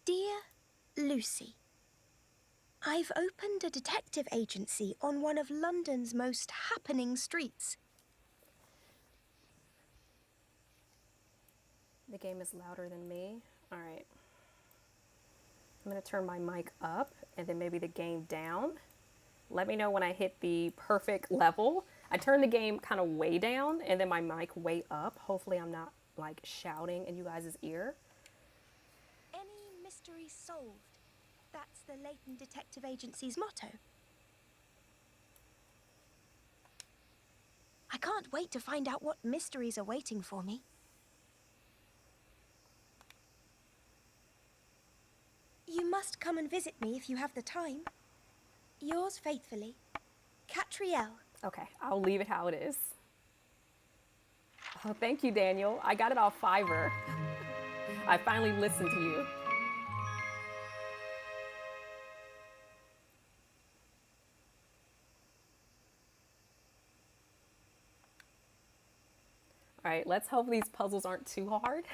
Dear Lucy, I've opened a detective agency on one of London's most happening streets. The game is louder than me. All right. I'm going to turn my mic up and then maybe the game down. Let me know when I hit the perfect level. I turned the game kind of way down and then my mic way up. Hopefully I'm not like shouting in you guys' ear. Any mystery solved. That's the Layton Detective Agency's motto. I can't wait to find out what mysteries are waiting for me. You must come and visit me if you have the time. Yours faithfully, Catrielle. Okay, I'll leave it how it is. Oh, thank you, Daniel. I got it off Fiverr. I finally listened to you. All right, let's hope these puzzles aren't too hard.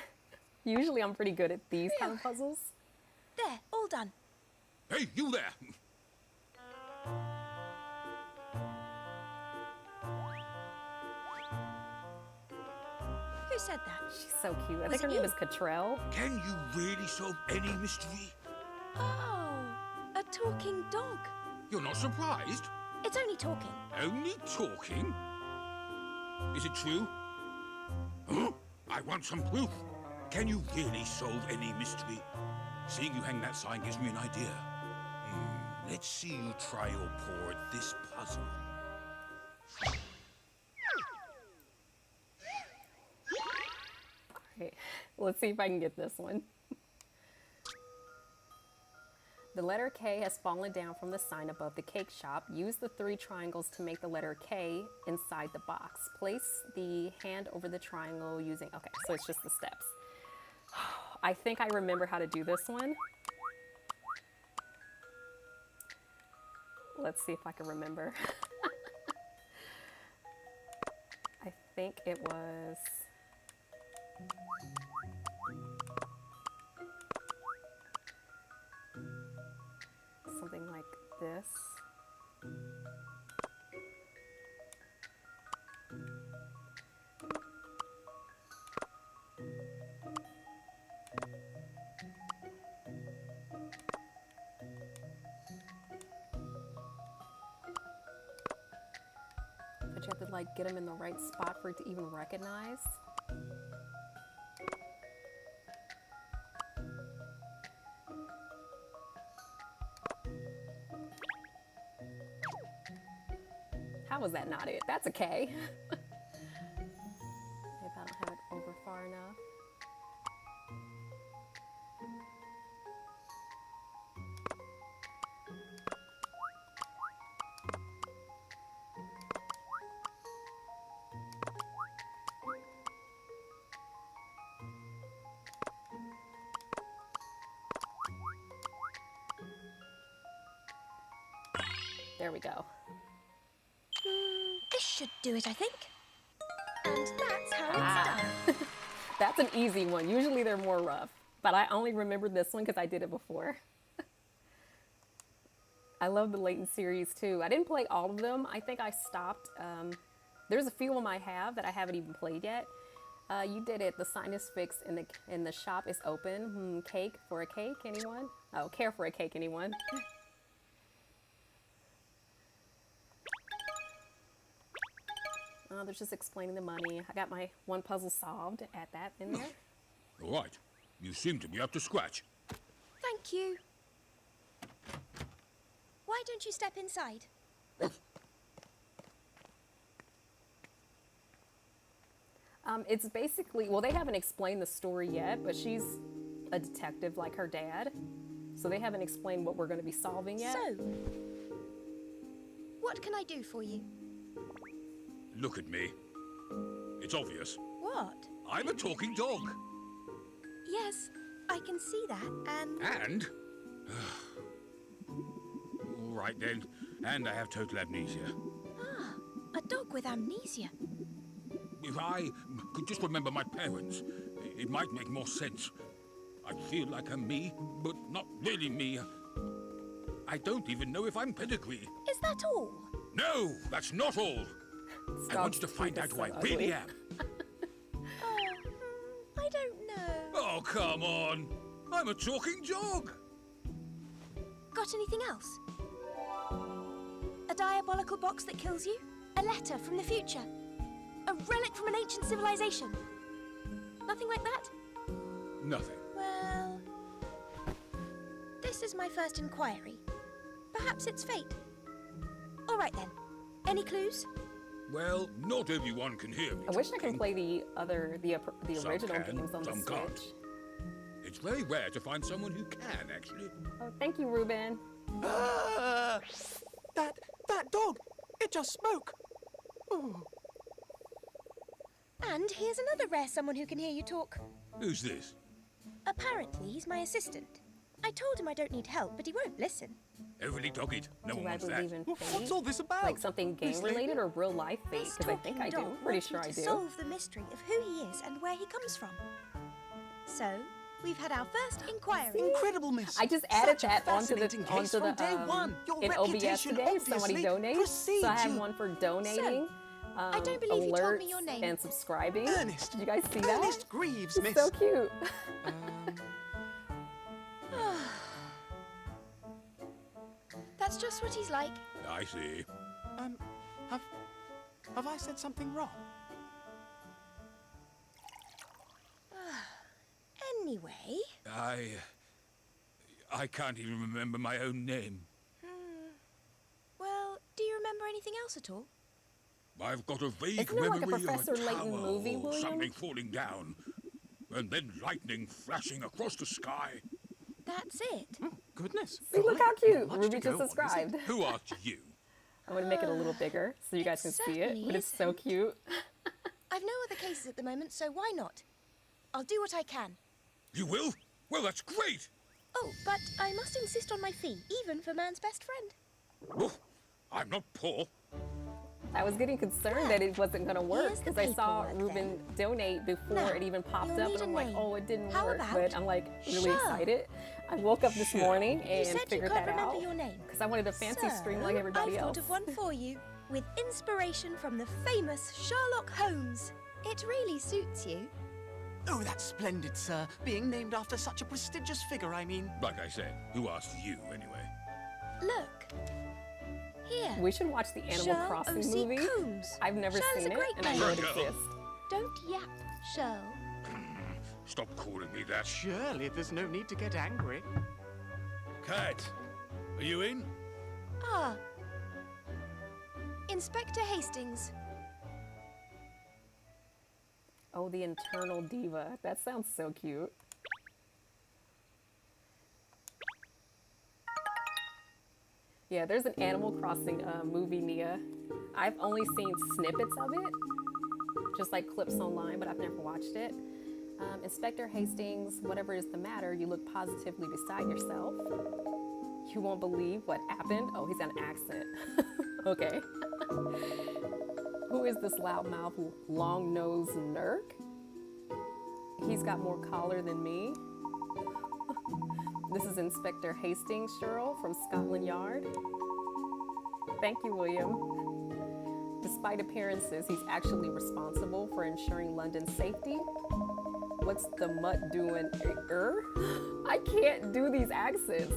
Usually I'm pretty good at these kind of puzzles. There, all done. Hey, you there! Who said that? She's so cute. I think her name is Catrell. Can you really solve any mystery? Oh, a talking dog. You're not surprised? It's only talking. Only talking? Is it true? Huh? I want some proof. Can you really solve any mystery? Seeing you hang that sign gives me an idea. Let's see you try your paw at this puzzle. Okay, let's see if I can get this one. The letter K has fallen down from the sign above the cake shop. Use the 3 triangles to make the letter K inside the box. Place the hand over the triangle using... Okay, so it's just the steps. I think I remember how to do this one. Let's see if I can remember. I think it was... something like this. But you have to like get them in the right spot for it to even recognize. How was that not it? That's a K. Maybe I don't have it over far enough. There we go. This should do it, I think. And that's how it's done. That's an easy one. Usually they're more rough, but I only remembered this one because I did it before. I love the Layton series too. I didn't play all of them. I think I stopped. There's a few of them I have that I haven't even played yet. You did it. The sign is fixed and the shop is open. Cake for a cake, anyone? Oh, care for a cake, anyone? They're just explaining the money. I got my one puzzle solved. Add that in there. All right. You seem to be up to scratch. Thank you. Why don't you step inside? It's basically, well, they haven't explained the story yet, but she's a detective like her dad. So they haven't explained what we're going to be solving yet. So, what can I do for you? Look at me. It's obvious. What? I'm a talking dog. Yes, I can see that, And? All right then. And I have total amnesia. Ah, a dog with amnesia. If I could just remember my parents, it might make more sense. I feel like I'm me, but not really me. I don't even know if I'm pedigree. Is that all? No, that's not all. I want you to find out who I really am. I don't know. Oh, come on. I'm a talking dog. Got anything else? A diabolical box that kills you? A letter from the future? A relic from an ancient civilization? Nothing like that? Nothing. Well, this is my first inquiry. Perhaps it's fate. All right then. Any clues? Well, not everyone can hear me. I wish I could talking. play the Some original can, games on the some Switch. can't. It's very rare to find someone who can, actually. Oh, thank you, Ruben. That dog! It just spoke! Ooh. And here's another rare someone who can hear you talk. Who's this? Apparently, he's my assistant. I told him I don't need help, but he won't listen. Overly dogged. No Do one I wants believe that. in What's fate? all this about? Like something game-related or real-life fate? This Because I think I talking do. dog Pretty wants sure you I to do. solve the mystery of who he is and where he comes from. So, we've had our first inquiry. Incredible, miss. I just added Such a that onto fascinating the case from day one. Your in OBS reputation today. Somebody obviously donated, so I have precedes one for donating. I don't believe you told me alerts your name. and subscribing. Ernest. Did you guys see that? Ernest Greaves, It's miss. so cute. That's just what he's like. I see. Have I said something wrong? Anyway, I can't even remember my own name. well, do you remember anything else at all? I've got a vague Isn't there like a memory Professor of a Layton tower movie, or William? something falling down, and then lightning flashing across the sky. That's it. Goodness. See, look how cute. Much Ruby to just go on, isn't subscribed. Who are you? I'm going to make it a little bigger so you guys can see it. certainly But it's so isn't. cute. I've no other cases at the moment, so why not? I'll do what I can. You will? Well, that's great. Oh, but I must insist on my fee, even for man's best friend. Oof, I'm not poor. I was getting concerned that it wasn't going to work Here's the because I saw paperwork, Ruben donate before Now, it even popped you'll up. need And I'm a like, name. oh, it didn't How work. about But I'm like really Sure. excited. I woke up this morning You and said you figured can't that remember out. your name. Because I wanted a fancy stream like everybody I've else. thought of one for you, with inspiration from the famous Sherlock Holmes. It really suits you. Oh, that's splendid, sir. Being named after such a prestigious figure, I mean. Like I said, who asked you anyway? Look. Here. We should watch the Animal Sherlock Crossing O.C. movie. Combs. I've never Shell's seen a it, great and I name. know it Sure. exists. Don't yap, Shirl. Stop calling me that. Surely there's no need to get angry. Cat, are you in? Ah. Inspector Hastings. Oh, the Internal Diva. That sounds so cute. Yeah, there's an Animal Crossing movie, Nia. I've only seen snippets of it, just like clips online, but I've never watched it. Inspector Hastings, whatever is the matter, you look positively beside yourself. You won't believe what happened. Oh, he's got an accent. Okay. Who is this loudmouth, long-nosed nerk? He's got more collar than me. This is Inspector Hastings, Cheryl, from Scotland Yard. Thank you, William. Despite appearances, he's actually responsible for ensuring London's safety. What's the mutt doing? I can't do these accents.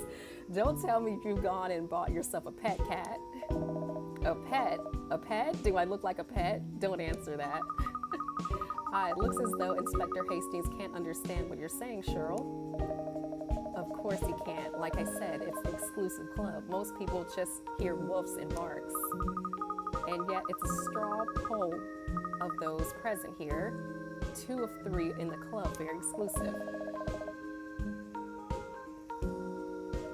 Don't tell me you've gone and bought yourself a pet cat. A pet? A pet? Do I look like a pet? Don't answer that. It looks as though Inspector Hastings can't understand what you're saying, Cheryl. Of course he can't. Like I said, it's an exclusive club. Most people just hear woofs and barks. And yet it's a straw poll of those present here. 2 of 3 in the club, very exclusive.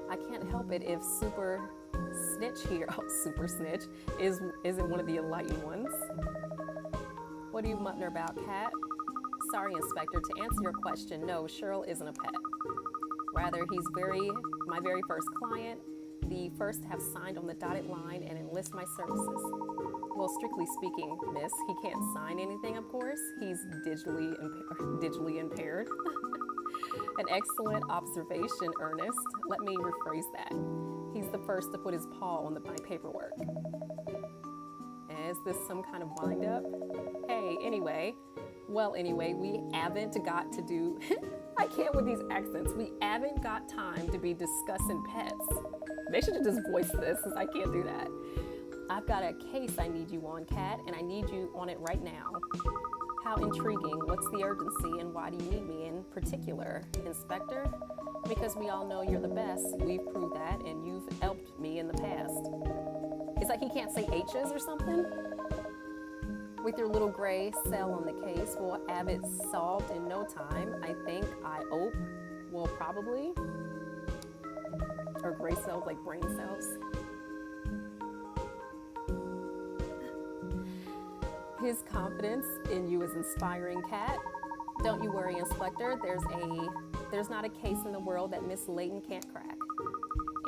I can't help it if Super Snitch here, Super Snitch, isn't one of the enlightened ones. What are you muttering about, Cat? Sorry, Inspector, to answer your question, no, Cheryl isn't a pet. Rather, he's my very first client, the first to have signed on the dotted line and enlist my services. Well, strictly speaking, miss, he can't sign anything, of course. He's digitally impaired. An excellent observation, Ernest. Let me rephrase that. He's the first to put his paw on my paperwork. Is this some kind of wind-up? Hey, anyway, we haven't got to do... I can't with these accents. We haven't got time to be discussing pets. They should have just voiced this, because I can't do that. I've got a case I need you on, Kat, and I need you on it right now. How intriguing. What's the urgency, and why do you need me in particular, Inspector? Because we all know you're the best. We've proved that, and you've helped me in the past. It's like he can't say H's or something? With your little gray cell on the case, we'll have it solved in no time. I think, I hope, well, probably. Or gray cells like brain cells. His confidence in you is inspiring, Kat. Don't you worry, Inspector. There's not a case in the world that Miss Layton can't crack.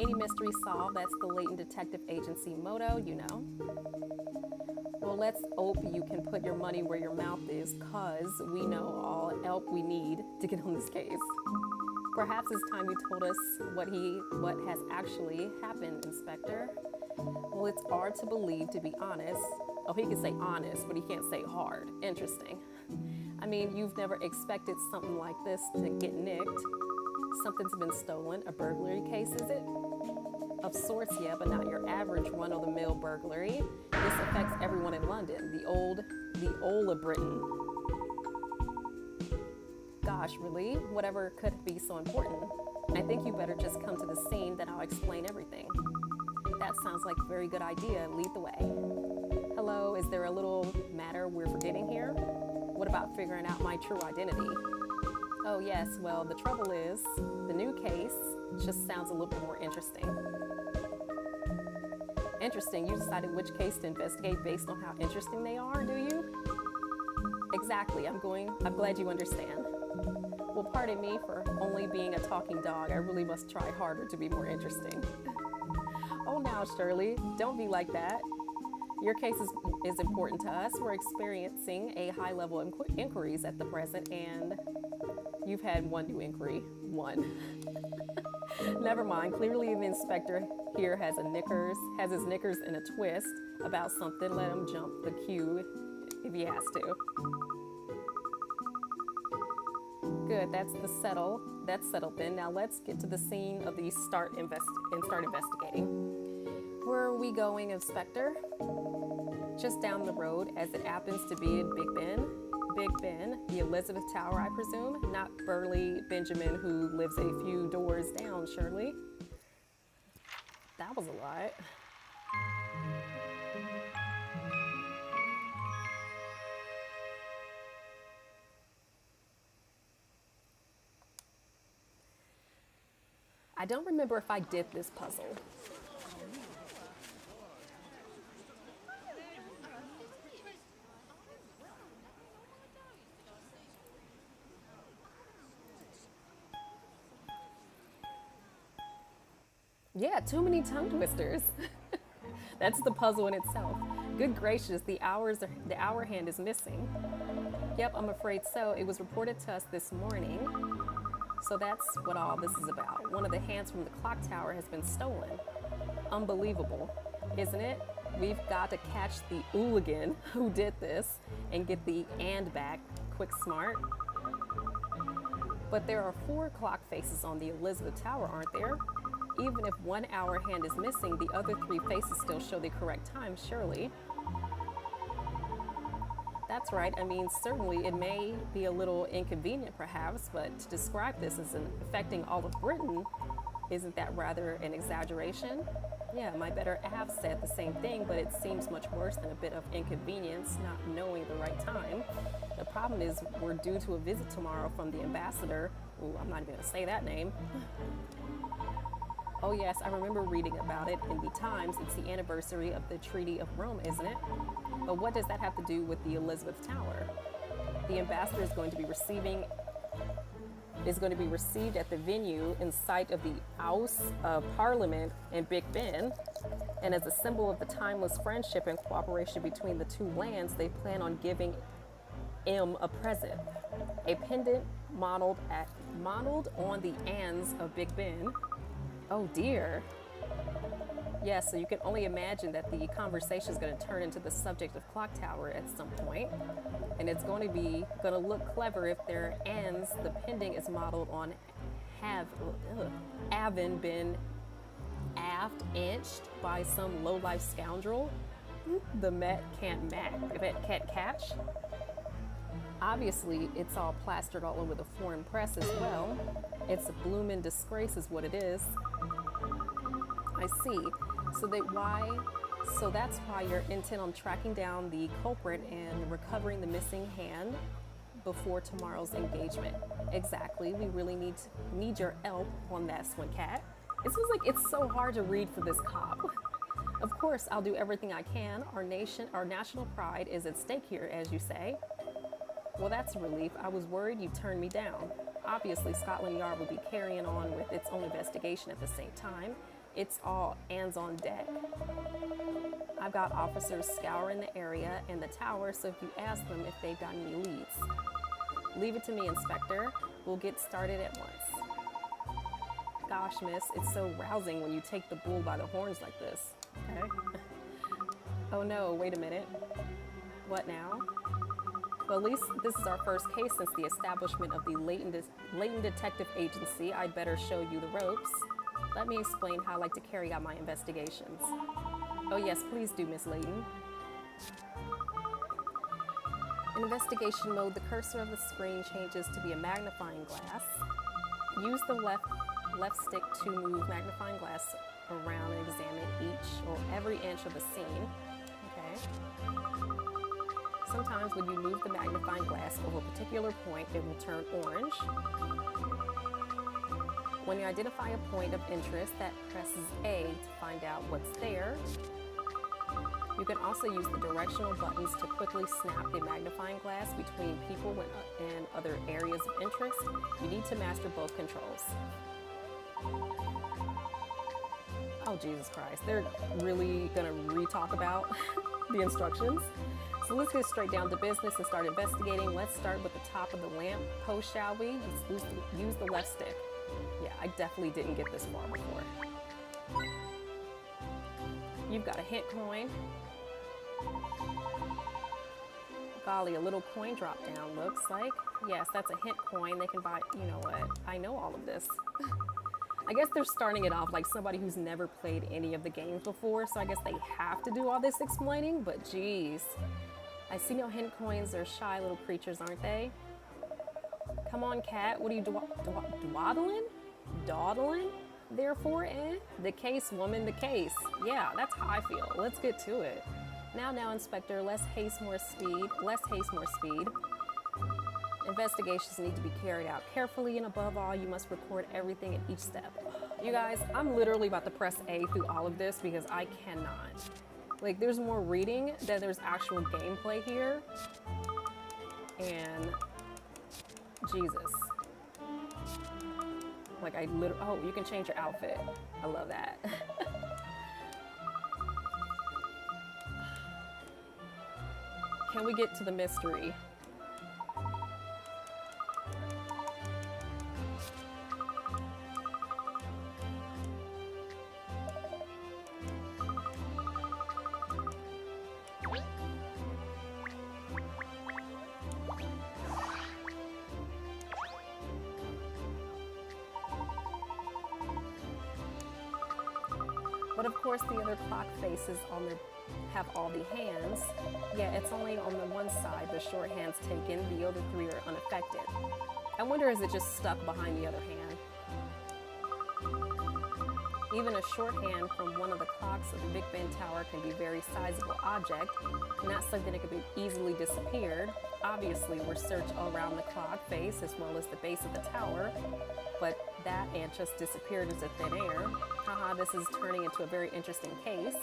Any mystery solved, that's the Layton Detective Agency motto, you know. Well, let's hope you can put your money where your mouth is, cause we know all help we need to get on this case. Perhaps it's time you told us what has actually happened, Inspector. Well, it's hard to believe, to be honest. Oh, he can say honest, but he can't say hard. Interesting. I mean, you've never expected something like this to get nicked. Something's been stolen. A burglary case, is it? Of sorts, yeah, but not your average run-of-the-mill burglary. This affects everyone in London, the old of Britain. Gosh, really? Whatever could be so important? I think you better just come to the scene, then I'll explain everything. That sounds like a very good idea. Lead the way. Hello, is there a little matter we're forgetting here? What about figuring out my true identity? Oh yes, well, the trouble is, the new case just sounds a little bit more interesting. Interesting, you decided which case to investigate based on how interesting they are, do you? Exactly, I'm glad you understand. Well, pardon me for only being a talking dog. I really must try harder to be more interesting. Oh, now, Shirley, don't be like that. Your case is important to us. We're experiencing a high level of inquiries at the present, and you've had one new inquiry. One. Never mind. Clearly, the inspector here has his knickers in a twist about something. Let him jump the queue if he has to. Good. That's settled then. Now let's get to the scene of the start investigating. Where are we going, Inspector? Just down the road, as it happens to be in Big Ben. Big Ben, the Elizabeth Tower, I presume, not Burly Benjamin, who lives a few doors down, surely. That was a lot. I don't remember if I did this puzzle. Yeah, too many tongue twisters. That's the puzzle in itself. Good gracious, the hour hand is missing. Yep, I'm afraid so. It was reported to us this morning. So that's what all this is about. One of the hands from the clock tower has been stolen. Unbelievable, isn't it? We've got to catch the hooligan who did this and get the and back, quick smart. But there are 4 clock faces on the Elizabeth Tower, aren't there? Even if one hour hand is missing, the other 3 faces still show the correct time, surely. That's right. I mean, certainly it may be a little inconvenient perhaps, but to describe this as affecting all of Britain, isn't that rather an exaggeration? Yeah, my better half said the same thing, but it seems much worse than a bit of inconvenience not knowing the right time. The problem is we're due to a visit tomorrow from the ambassador. Ooh, I'm not even gonna say that name. Oh yes, I remember reading about it in the Times. It's the anniversary of the Treaty of Rome, isn't it? But what does that have to do with the Elizabeth Tower? The ambassador is going to be received at the venue in sight of the House of Parliament in Big Ben. And as a symbol of the timeless friendship and cooperation between the 2 lands, they plan on giving him a present, a pendant modeled Modeled on the ands of Big Ben. Oh dear. Yes, so you can only imagine that the conversation is going to turn into the subject of Clock Tower at some point. And it's going to look clever if their ands, the pending is modeled on having been aft inched by some low-life scoundrel the Met can't catch. Obviously, it's all plastered all over the foreign press as well. It's a bloomin' disgrace is what it is. I see. So that's why you're intent on tracking down the culprit and recovering the missing hand before tomorrow's engagement. Exactly. We really need your help on this one, Cat. It seems like it's so hard to read for this cop. Of course, I'll do everything I can. Our national pride is at stake here, as you say. Well, that's a relief. I was worried you turned me down. Obviously, Scotland Yard will be carrying on with its own investigation at the same time. It's all hands on deck. I've got officers scouring the area and the tower, so if you ask them if they've got any leads. Leave it to me, Inspector. We'll get started at once. Gosh, miss, it's so rousing when you take the bull by the horns like this. Okay. Oh no, wait a minute. What now? Well, at least this is our first case since the establishment of the Layton Detective Agency. I'd better show you the ropes. Let me explain how I like to carry out my investigations. Oh yes, please do, Miss Layton. In investigation mode, the cursor of the screen changes to be a magnifying glass. Use the left stick to move magnifying glass around and examine each or every inch of the scene. Okay. Sometimes when you move the magnifying glass over a particular point, it will turn orange. When you identify a point of interest, that presses A to find out what's there. You can also use the directional buttons to quickly snap the magnifying glass between people and other areas of interest. You need to master both controls. Oh, Jesus Christ. They're really gonna re-talk about the instructions. So let's get straight down to business and start investigating. Let's start with the top of the lamp post, shall we? Use the left stick. Yeah, I definitely didn't get this far before. You've got a hint coin. Golly, a little coin drop down looks like. Yes, that's a hint coin. They can buy, you know what? I know all of this. I guess they're starting it off like somebody who's never played any of the games before, so I guess they have to do all this explaining, but geez. I see no hint coins. They're shy little creatures, aren't they? Come on, cat. What are you dawdling? Dawdling? Therefore, the case, woman, the case. Yeah, that's how I feel. Let's get to it. Now, Inspector, less haste, more speed. Less haste, more speed. Investigations need to be carried out carefully, and above all, you must record everything at each step. You guys, I'm literally about to press A through all of this because I cannot. Like, there's more reading than there's actual gameplay here. And Jesus. Like, oh, you can change your outfit. I love that. Can we get to the mystery? But of course, the other clock faces have all the hands. Yeah, it's only on the one side the short hand's taken, the other three are unaffected. I wonder, is it just stuck behind the other hand? Even a short hand from one of the clocks of the Big Ben Tower can be a very sizable object, not something that could be easily disappeared. Obviously, we're searched all around the clock face as well as the base of the tower, but that ant just disappeared into thin air. Haha, this is turning into a very interesting case.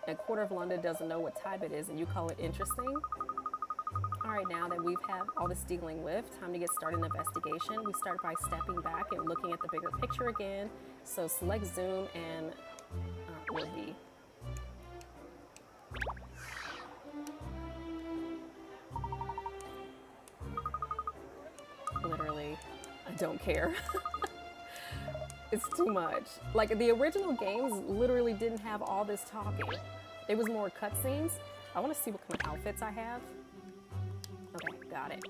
A quarter of London doesn't know what time it is, and you call it interesting? All right, now that we've had all this dealing with, time to get started in the investigation. We start by stepping back and looking at the bigger picture again. So select zoom and will be. Literally, I don't care. It's too much. Like, the original games literally didn't have all this talking. It was more cutscenes. I want to see what kind of outfits I have. Okay, got it.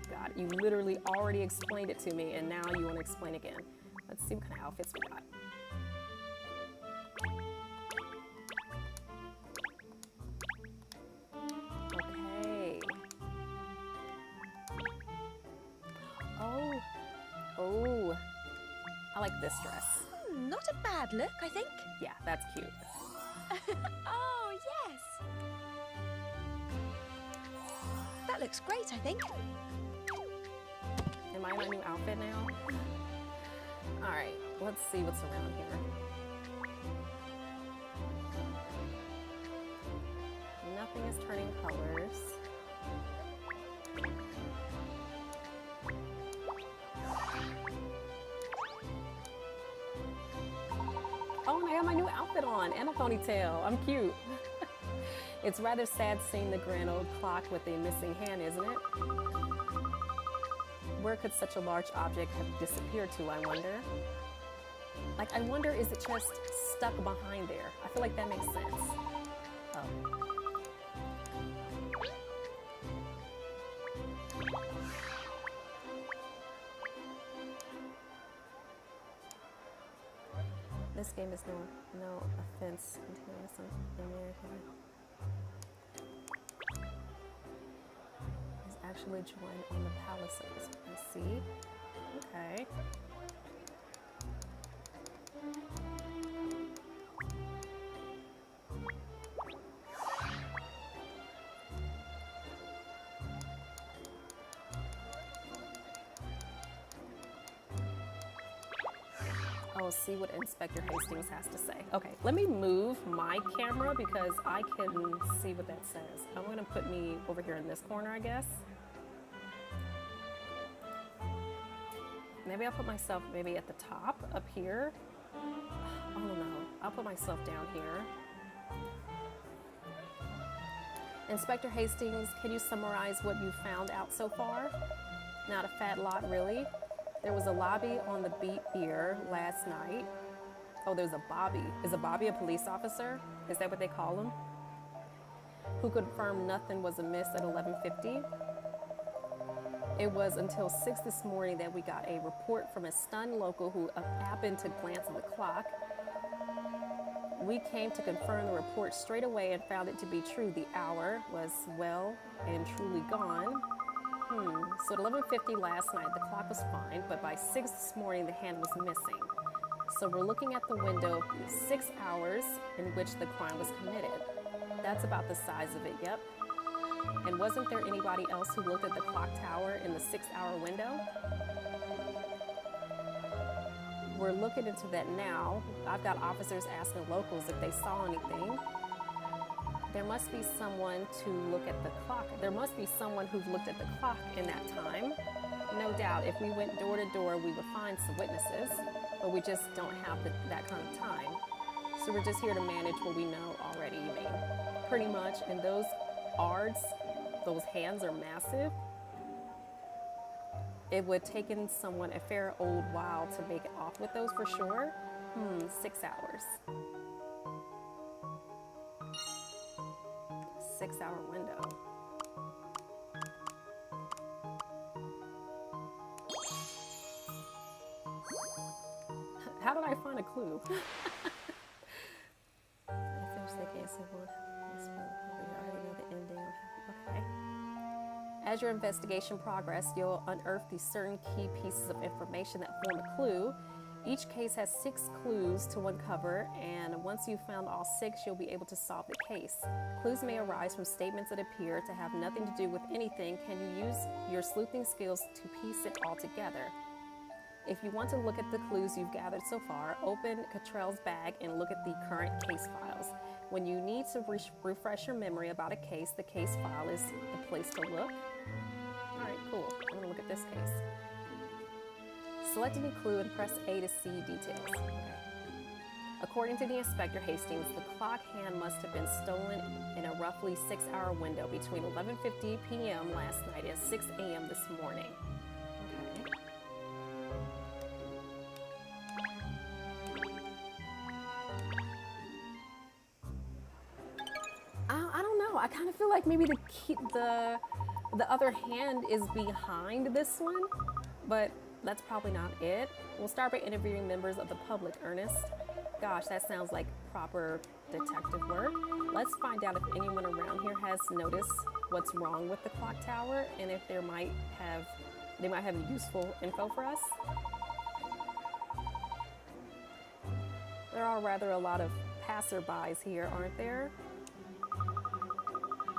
Got it. You literally already explained it to me, and now you want to explain again. Let's see what kind of outfits we got. Okay. Oh, I like this dress. Not a bad look, I think. Yeah, that's cute. Oh, yes. That looks great, I think. Am I in my new outfit now? All right, let's see what's around here. Nothing is turning colors. Oh, and I have my new outfit on and a ponytail. I'm cute. It's rather sad seeing the grand old clock with a missing hand, isn't it? Where could such a large object have disappeared to, I wonder? Like, I wonder, is it just stuck behind there? I feel like that makes sense. Oh. This game is no offense intended to some American. Is actually joined on the palisades. I see. Okay. Oh, see what Inspector Hastings has to say. Okay, let me move my camera because I can see what that says. I'm gonna put me over here in this corner, I guess. Maybe I'll put myself maybe at the top up here. Oh no, I'll put myself down here. Inspector Hastings, can you summarize what you found out so far? Not a fat lot, really. There was a lobby on the beat here last night. Oh, there's a Bobby. Is a Bobby a police officer? Is that what they call him? Who confirmed nothing was amiss at 11:50. It was until 6 this morning that we got a report from a stunned local who happened to glance at the clock. We came to confirm the report straight away and found it to be true. The hour was well and truly gone. So at 11:50 last night, the clock was fine, but by 6 this morning, the hand was missing. So we're looking at the window of 6 hours in which the crime was committed. That's about the size of it, yep. And wasn't there anybody else who looked at the clock tower in the 6-hour window? We're looking into that now. I've got officers asking locals if they saw anything. There must be someone to look at the clock. There must be someone who's looked at the clock in that time. No doubt, if we went door to door, we would find some witnesses, but we just don't have that kind of time. So we're just here to manage what we know already, you mean? Pretty much, and those ARDs, those hands are massive. It would take in someone a fair old while to make it off with those for sure. 6 hours. 6-hour window. How did I find a clue? I finished the case of one. We already know the ending. Okay. As your investigation progresses, you'll unearth these certain key pieces of information that form a clue. Each case has 6 clues to uncover, and once you've found all 6, you'll be able to solve the case. Clues may arise from statements that appear to have nothing to do with anything. Can you use your sleuthing skills to piece it all together? If you want to look at the clues you've gathered so far, open Cottrell's bag and look at the current case files. When you need to refresh your memory about a case, the case file is the place to look. All right, cool. I'm gonna look at this case. Select any clue and press A to see details. Okay. According to the Inspector Hastings, the clock hand must have been stolen in a roughly 6-hour window between 11:50 p.m. last night and 6 a.m. this morning. Okay. I kind of feel like maybe the other hand is behind this one, but that's probably not it. We'll start by interviewing members of the public, Ernest. Gosh, that sounds like proper detective work. Let's find out if anyone around here has noticed what's wrong with the clock tower and if they might have useful info for us. There are rather a lot of passerbys here, aren't there?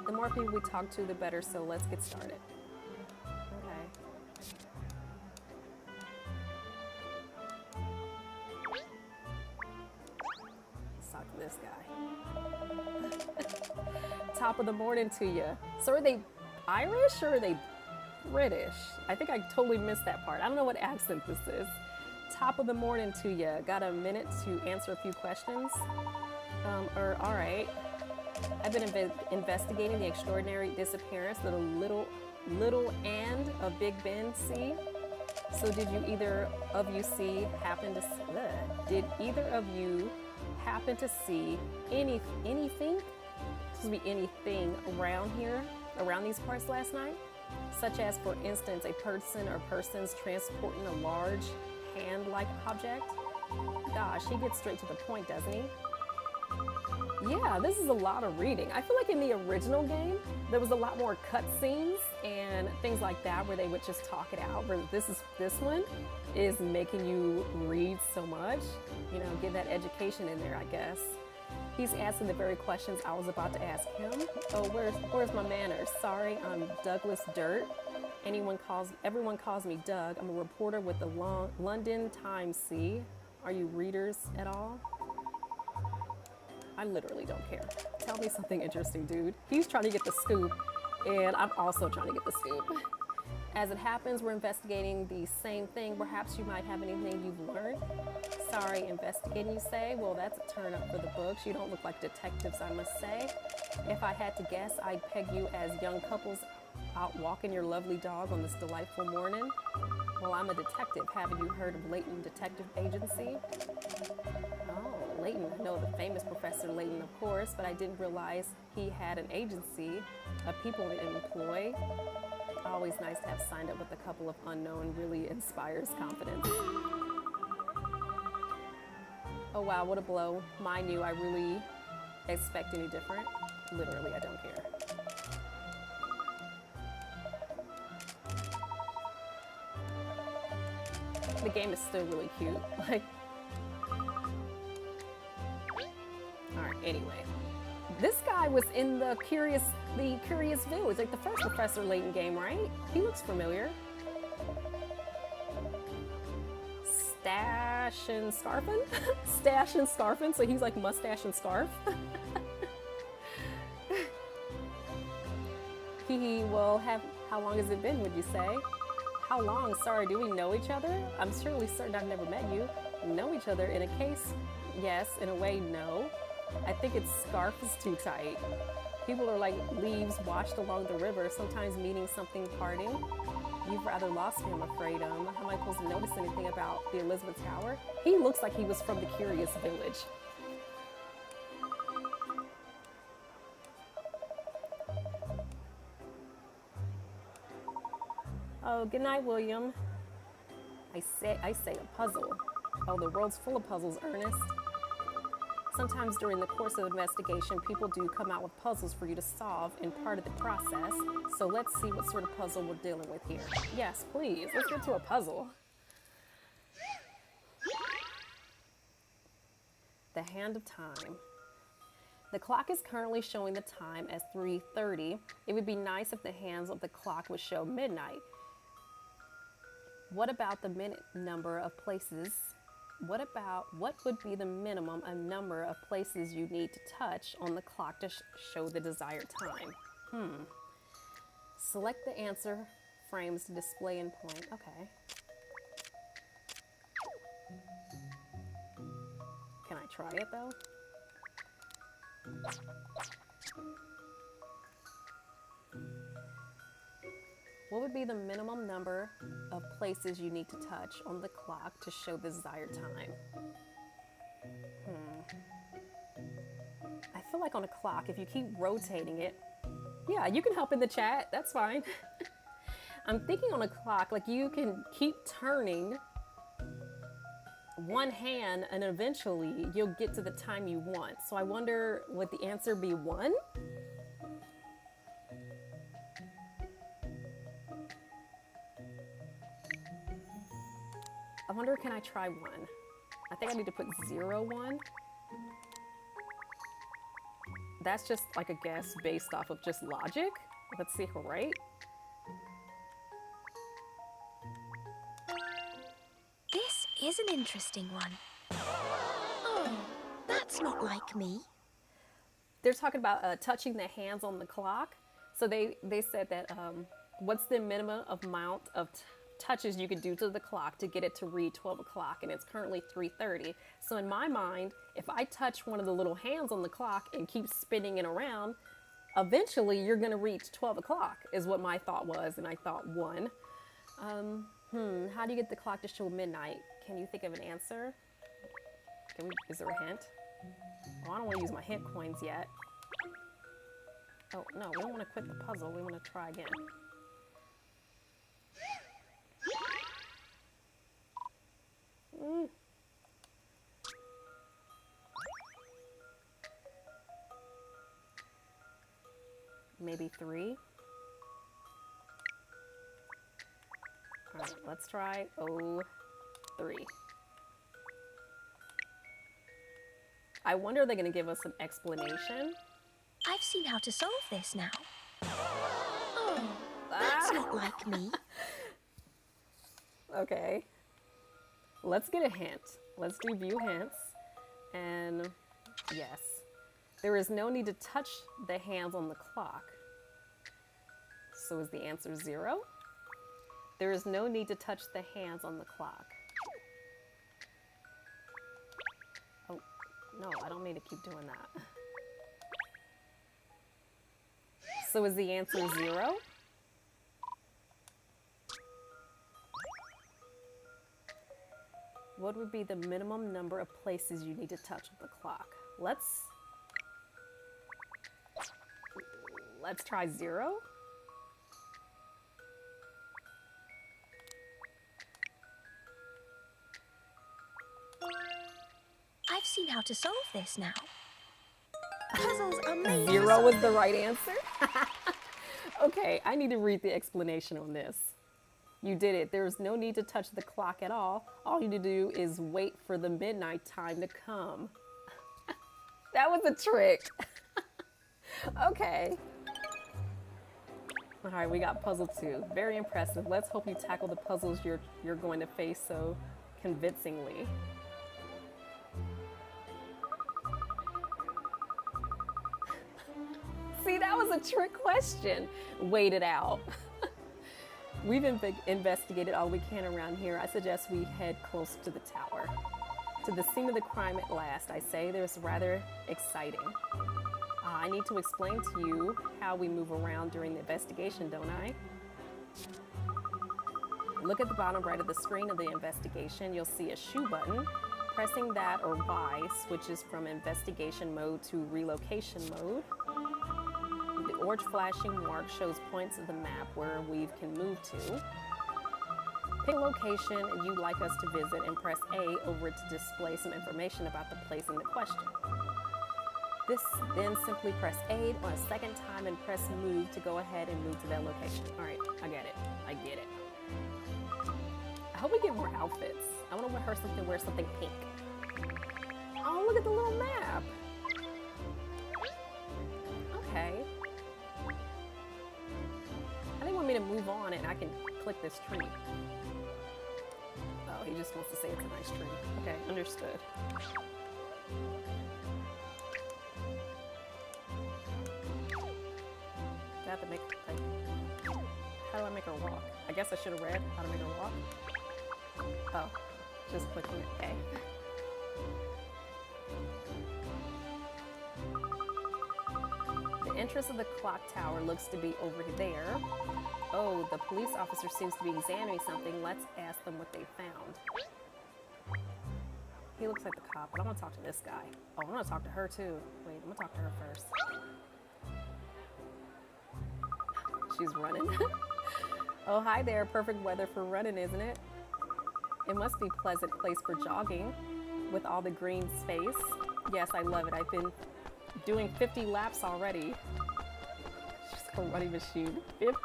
The more people we talk to, the better, so let's get started. Okay. Let's talk to this guy. Top of the morning to you. So are they Irish or are they British? I think I totally missed that part. I don't know what accent this is. Top of the morning to you. Got a minute to answer a few questions? All right. I've been investigating the extraordinary disappearance of the little and of Big Ben C. So did either of you happen to see anything around here, around these parts last night? Such as, for instance, a person or persons transporting a large hand-like object? Gosh, he gets straight to the point, doesn't he? Yeah, this is a lot of reading. I feel like in the original game, there was a lot more cutscenes and things like that where they would just talk it out. Where this one is making you read so much, you know, get that education in there, I guess. He's asking the very questions I was about to ask him. Oh, where's my manners? Sorry, I'm Douglas Dirt. Everyone calls me Doug. I'm a reporter with the London Times. See, are you readers at all? I literally don't care. Tell me something interesting, dude. He's trying to get the scoop, and I'm also trying to get the scoop. As it happens, we're investigating the same thing. Perhaps you might have anything you've learned. Sorry, investigating, you say? Well, that's a turn up for the books. You don't look like detectives, I must say. If I had to guess, I'd peg you as young couples out walking your lovely dog on this delightful morning. Well, I'm a detective. Haven't you heard of Layton Detective Agency? Oh, Layton. I know the famous Professor Layton, of course, but I didn't realize he had an agency of people in employ. Always nice to have signed up with a couple of unknown. Really inspires confidence. Oh wow, what a blow. Mind you, I really expect any different. Literally, I don't care. The game is still really cute. Like, alright, anyway. This guy was in the Curious Village, like the first Professor Layton game, right? He looks familiar. Stash and Scarfin? Stash and Scarfin, so he's like mustache and scarf. Well, how long has it been, would you say? How long? Sorry, do we know each other? I'm surely certain I've never met you. Know each other in a case? Yes, in a way, no. I think its scarf is too tight. People are like leaves washed along the river, sometimes meaning something parting. You've rather lost me, I'm afraid. Am I supposed to notice anything about the Elizabeth Tower? He looks like he was from the Curious Village. Oh, good night, William. I say a puzzle. Oh, the world's full of puzzles, Ernest. Sometimes during the course of investigation, people do come out with puzzles for you to solve in part of the process. So let's see what sort of puzzle we're dealing with here. Yes, please. Let's get to a puzzle. The Hand of Time. The clock is currently showing the time as 3:30. It would be nice if the hands of the clock would show midnight. What about the minute number of places? What would be the minimum number of places you need to touch on the clock to show the desired time? Select the answer frames to display and point. Okay. Can I try it though? What would be the minimum number of places you need to touch on the clock to show the desired time? I feel like on a clock, if you keep rotating it, Yeah, you can help in the chat. That's fine. I'm thinking on a clock, like you can keep turning one hand and eventually you'll get to the time you want. So I wonder, would the answer be 1? I wonder, can I try 1? I think I need to put 0, 1. That's just like a guess based off of just logic. Let's see if we're right. This is an interesting one. Oh, that's not like me. They're talking about touching the hands on the clock. So they said that what's the minimum amount of touches you could do to the clock to get it to read 12 o'clock, and it's currently 3:30. So in my mind, if I touch one of the little hands on the clock and keep spinning it around, eventually you're gonna reach 12 o'clock is what my thought was, and I thought 1. How do you get the clock to show midnight? Can you think of an answer? Is there a hint? Oh, I don't want to use my hint coins yet. Oh, no, we don't want to quit the puzzle. We want to try again. Maybe 3. All right, let's try 03. I wonder if they're going to give us an explanation. I've seen how to solve this now. Oh, that's not like me. Okay. Let's get a hint. Let's do view hints. And yes, there is no need to touch the hands on the clock. So is the answer 0? There is no need to touch the hands on the clock. Oh, no, I don't mean to keep doing that. So is the answer 0? What would be the minimum number of places you need to touch the clock? Let's try 0. I've seen how to solve this now. Puzzles are made 0 was the right answer? Okay, I need to read the explanation on this. You did it. There's no need to touch the clock at all. All you need to do is wait for the midnight time to come. That was a trick. Okay. All right, we got puzzle 2. Very impressive. Let's hope you tackle the puzzles you're going to face so convincingly. See, that was a trick question. Wait it out. We've investigated all we can around here. I suggest we head close to the tower. To the scene of the crime at last, I say. There's rather exciting. I need to explain to you how we move around during the investigation, don't I? Look at the bottom right of the screen of the investigation. You'll see a shoe button. Pressing that or Y switches from investigation mode to relocation mode. The orange flashing mark shows points of the map where we can move to. Pick a location you'd like us to visit and press A over it to display some information about the place in the question. Then simply press A on a second time and press move to go ahead and move to that location. All right, I get it. I get it. I hope we get more outfits. I want to wear something pink. Oh, look at the little map. Okay. I think they want me to move on and I can click this tree. Oh, he just wants to say it's a nice tree. Okay, understood. I have to make, like, how do I make her walk? I guess I should have read how to make her walk. Oh, just clicking it. Okay. The entrance of the clock tower looks to be over there. Oh, the police officer seems to be examining something. Let's ask them what they found. He looks like the cop, but I want to talk to this guy. Oh, I want to talk to her too. Wait, I'm going to talk to her first. she's running. Oh, hi there. Perfect weather for running, isn't it? It must be a pleasant place for jogging with all the green space. Yes, I love it. I've been doing 50 laps already. Just a running machine. 50.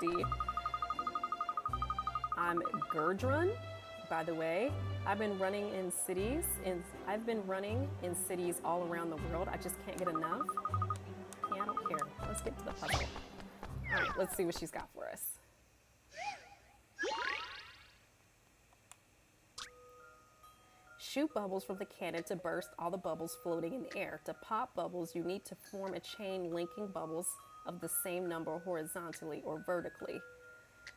I'm Gurdrun, by the way. I've been running in cities, all around the world. I just can't get enough. Yeah, I don't care. Let's get to the puzzle. All right, let's see what she's got for us. Shoot bubbles from the cannon to burst all the bubbles floating in the air. To pop bubbles, you need to form a chain linking bubbles of the same number horizontally or vertically.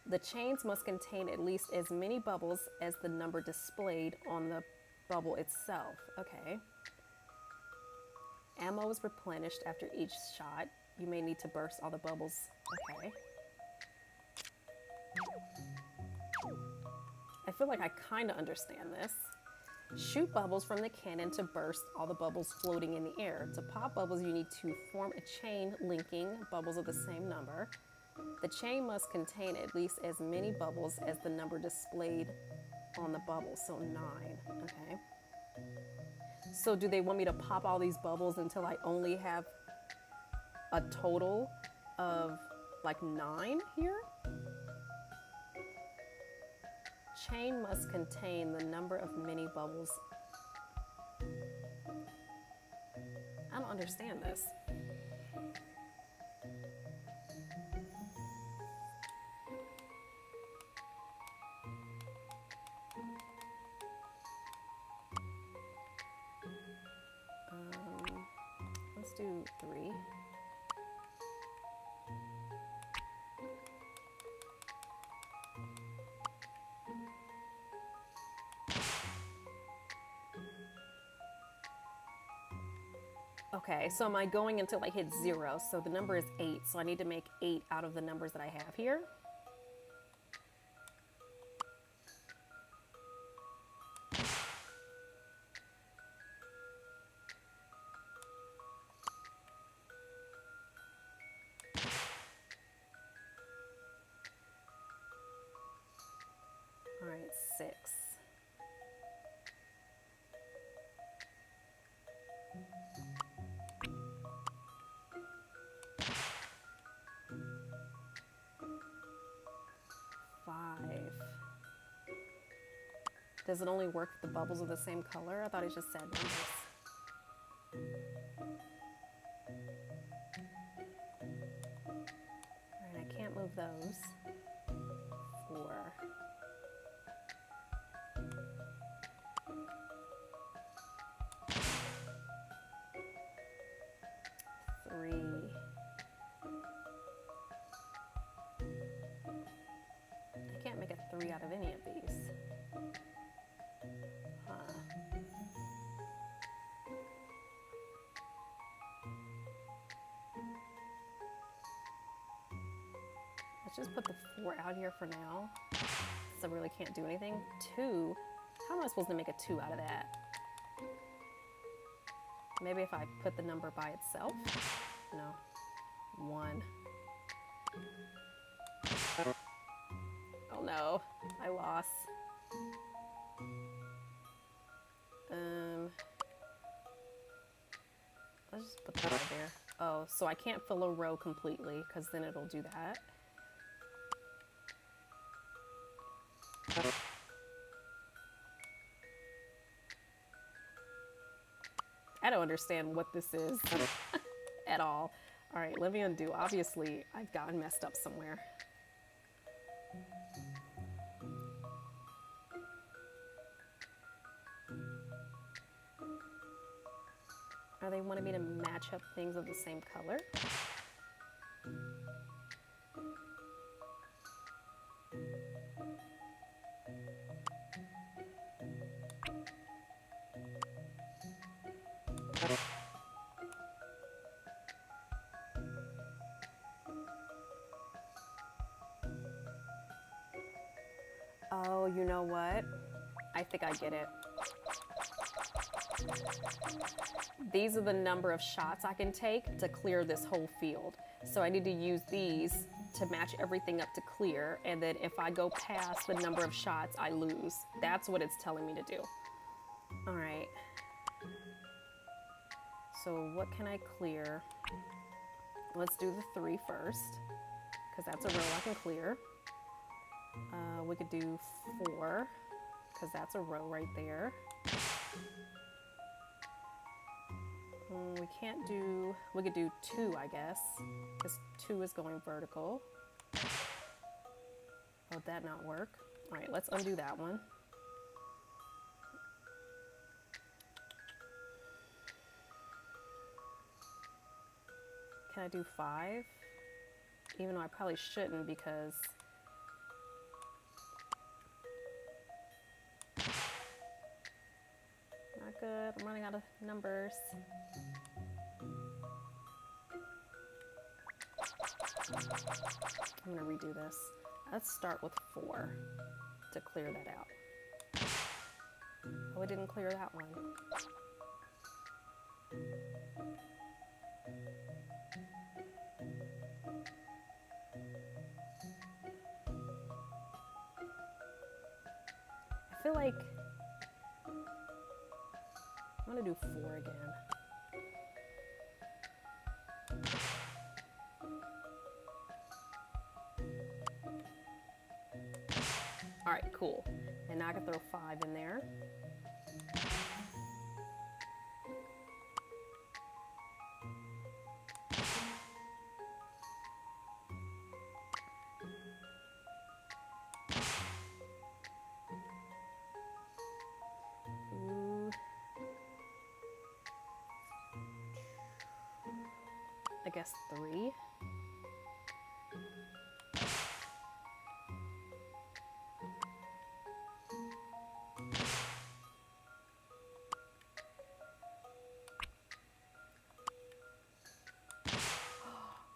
The chains must contain at least as many bubbles as the number displayed on the bubble itself. Okay. Ammo is replenished after each shot. You may need to burst all the bubbles. Okay. I feel like I kind of understand this. Shoot bubbles from the cannon to burst all the bubbles floating in the air. To pop bubbles, you need to form a chain linking bubbles of the same number. The chain must contain at least as many bubbles as the number displayed on the bubble. So 9. Okay. So do they want me to pop all these bubbles until I only have a total of like 9 here? Chain must contain the number of many bubbles. I don't understand this. Let's do 3. Okay, so am I going until I hit 0? So the number is 8, so I need to make 8 out of the numbers that I have here. All right, 6. Does it only work if the bubbles are the same color? I thought it just said numbers. Alright, I can't move those. 4. 3. I can't make a 3 out of any of these. Let's just put the 4 out here for now. So I really can't do anything. 2. How am I supposed to make a 2 out of that? Maybe if I put the number by itself? No. 1. Oh no, I lost. Let's just put that right there. Oh, so I can't fill a row completely because then it'll do that. I don't understand what this is at all. All right, let me undo. Obviously, I've gotten messed up somewhere. Are they wanting me to match up things of the same color? Oh, you know what? I think I get it. These are the number of shots I can take to clear this whole field. So I need to use these to match everything up to clear, and then if I go past the number of shots, I lose. That's what it's telling me to do. All right. So what can I clear? Let's do the 3 first, because that's a row I can clear. We could do 4, because that's a row right there. We can't do, we could do 2, I guess, because 2 is going vertical. Would that not work? All right, let's undo that one. Can I do 5? Even though I probably shouldn't, because not good. I'm running out of numbers. I'm gonna redo this. Let's start with 4 to clear that out. Oh, I didn't clear that one. I feel like I'm gonna do 4 again. All right, cool. And now I can throw 5 in there. Ooh. I guess 3.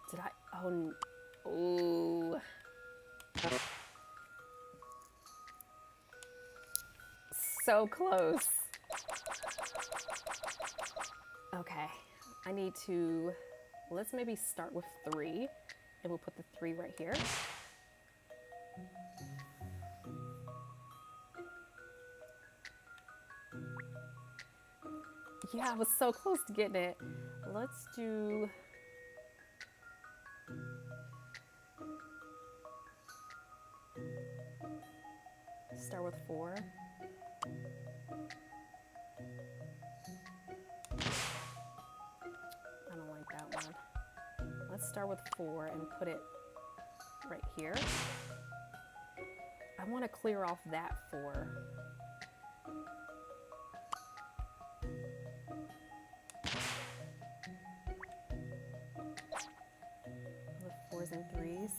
Did I? Oh, ooh. So close. Okay, I need to, let's maybe start with 3, and we'll put the 3 right here. Yeah, I was so close to getting it. Let's do, start with 4. I don't like that one. Let's start with 4 and put it right here. I want to clear off that 4. With 4s and 3s.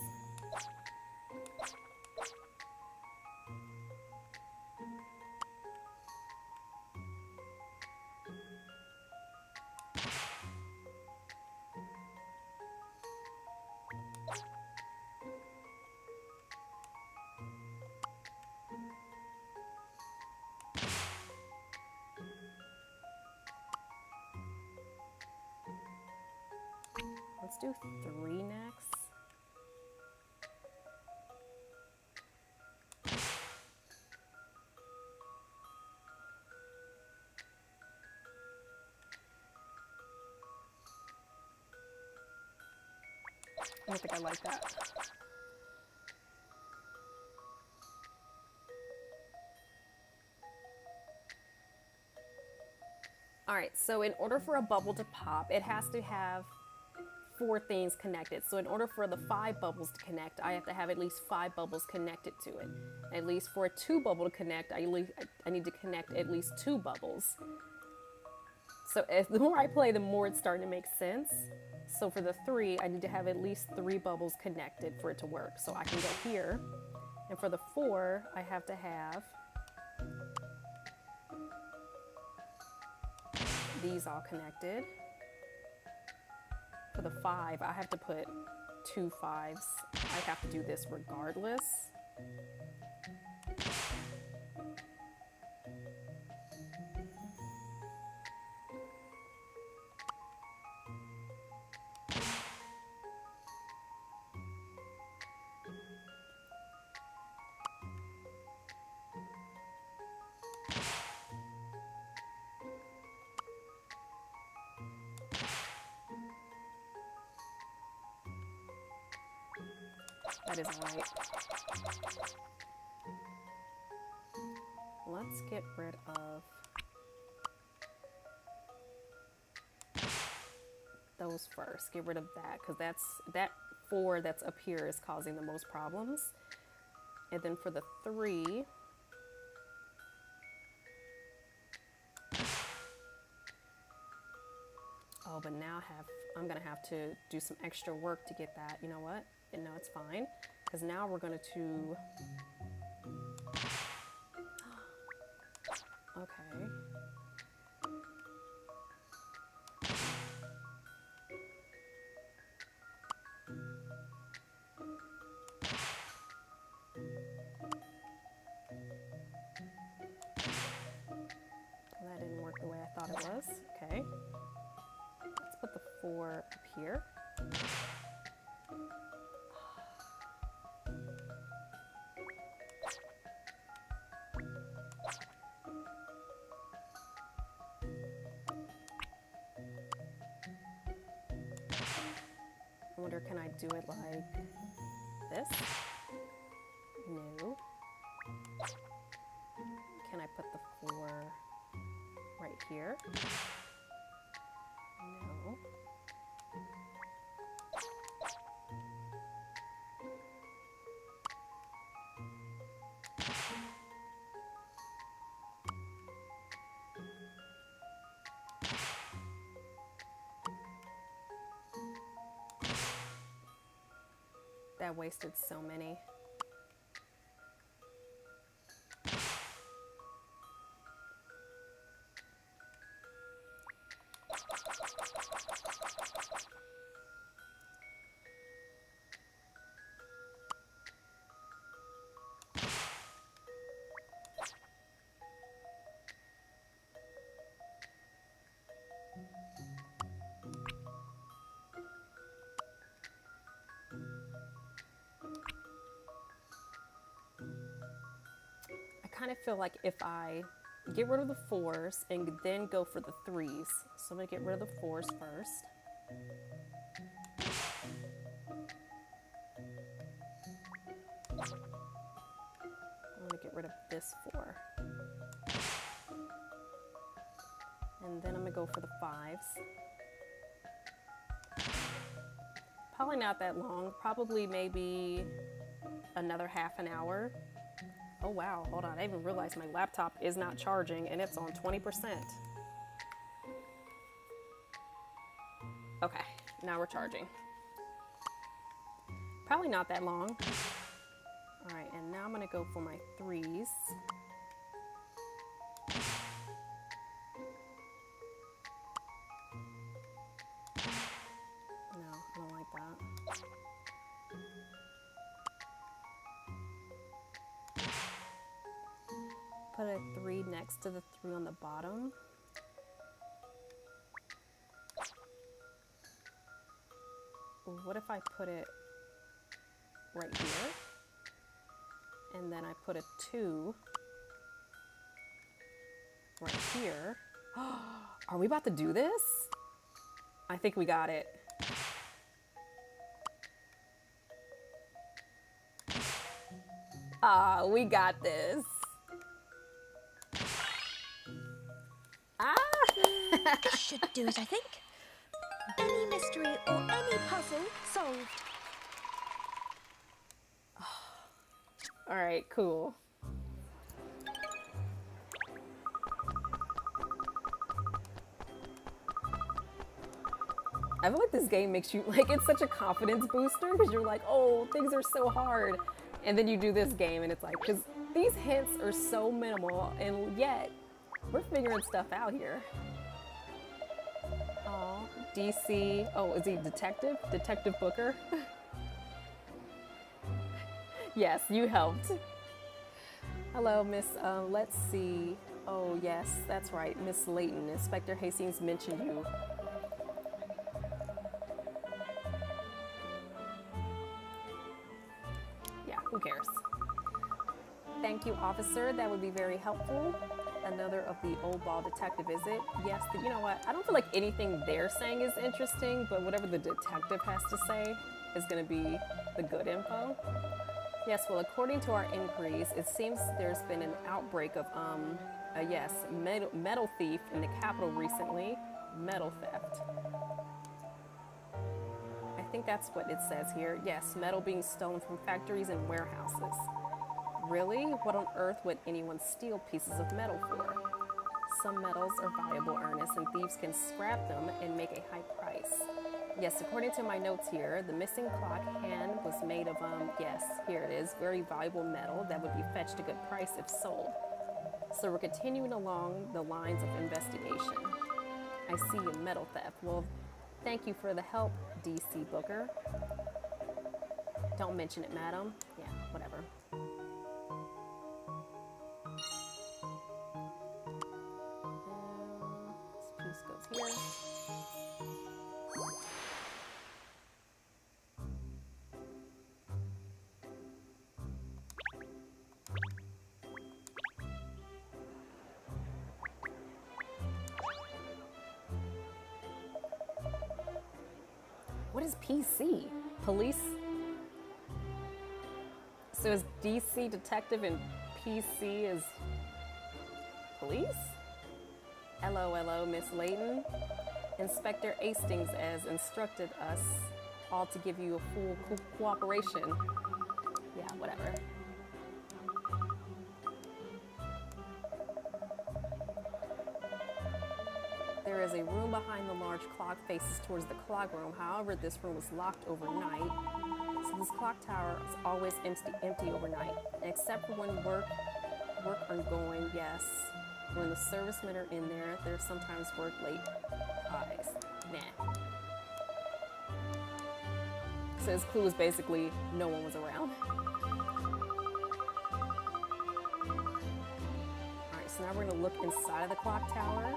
Let's do 3 next. I don't think I like that. All right, so in order for a bubble to pop, it has to have 4 things connected. So in order for the 5 bubbles to connect, I have to have at least 5 bubbles connected to it. At least for a 2 bubble to connect, I need to connect at least 2 bubbles. So the more I play, the more it's starting to make sense. So for the 3, I need to have at least 3 bubbles connected for it to work. So I can go here. And for the 4, I have to have these all connected. For the 5, I have to put 2 5s. I have to do this regardless. That is alright. Let's get rid of those first. Get rid of that, because that 4 that's up here is causing the most problems. And then for the 3, oh, but now I'm gonna have to do some extra work to get that. You know what? And no, it's fine, because now we're going to okay. That didn't work the way I thought it was. Okay. Let's put the 4 up here. I wonder, can I do it like this? No. Can I put the 4 right here? No. That wasted so many. I kind of feel like if I get rid of the 4s and then go for the 3s. So I'm gonna get rid of the 4s first. I'm gonna get rid of this 4. And then I'm gonna go for the 5s. Probably not that long, probably maybe another half an hour. Oh wow, hold on, I didn't even realize my laptop is not charging and it's on 20%. Okay, now we're charging. Probably not that long. All right, and now I'm gonna go for my 3s. No, I don't like that. Put a 3 next to the 3 on the bottom. What if I put it right here? And then I put a 2 right here. Are we about to do this? I think we got it. Ah, we got this. This should do it, I think. Any mystery or any puzzle solved. All right, cool. I feel like this game makes you, like, it's such a confidence booster because you're like, oh, things are so hard. And then you do this game and it's like, because these hints are so minimal and yet we're figuring stuff out here. Oh, DC. Oh, is he detective? Detective Booker? Yes, you helped. Hello, Miss, let's see. Oh, yes, that's right, Miss Layton. Inspector Hastings mentioned you. Yeah, who cares? Thank you, officer. That would be very helpful. Another of the old ball detective, is it? Yes, but you know what? I don't feel like anything they're saying is interesting, but whatever the detective has to say, is going to be the good info. Yes, well, according to our inquiries, it seems there's been an outbreak of, metal thief in the capital recently. Metal theft. I think that's what it says here. Yes, metal being stolen from factories and warehouses. Really? What on earth would anyone steal pieces of metal for? Some metals are valuable, Ernest, and thieves can scrap them and make a high price. Yes, according to my notes here, the missing clock hand was made of, yes, here it is, very valuable metal that would be fetched a good price if sold. So we're continuing along the lines of investigation. I see a metal theft. Well, thank you for the help, DC Booker. Don't mention it, madam. Yeah, whatever. This piece goes here. What is PC? Police? So is DC detective and PC is police? LOLO, Miss Layton. Inspector Hastings has instructed us all to give you a full cooperation. Yeah, whatever. There is a room behind the large clock faces towards the clock room. However, this room was locked overnight. So this clock tower is always empty overnight, except for when work ongoing, yes. When the servicemen are in there, there's sometimes work late eyes. Nah. So his clue is basically no one was around. Alright, so now we're gonna look inside of the clock tower.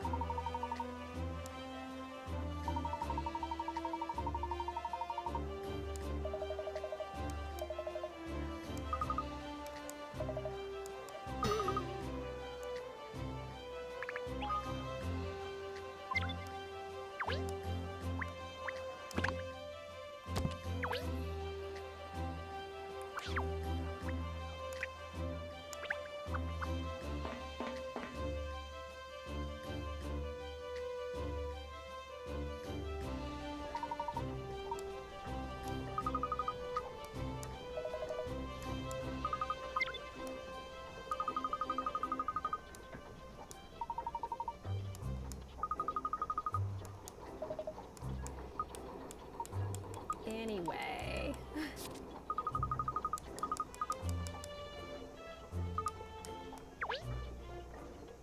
Anyway.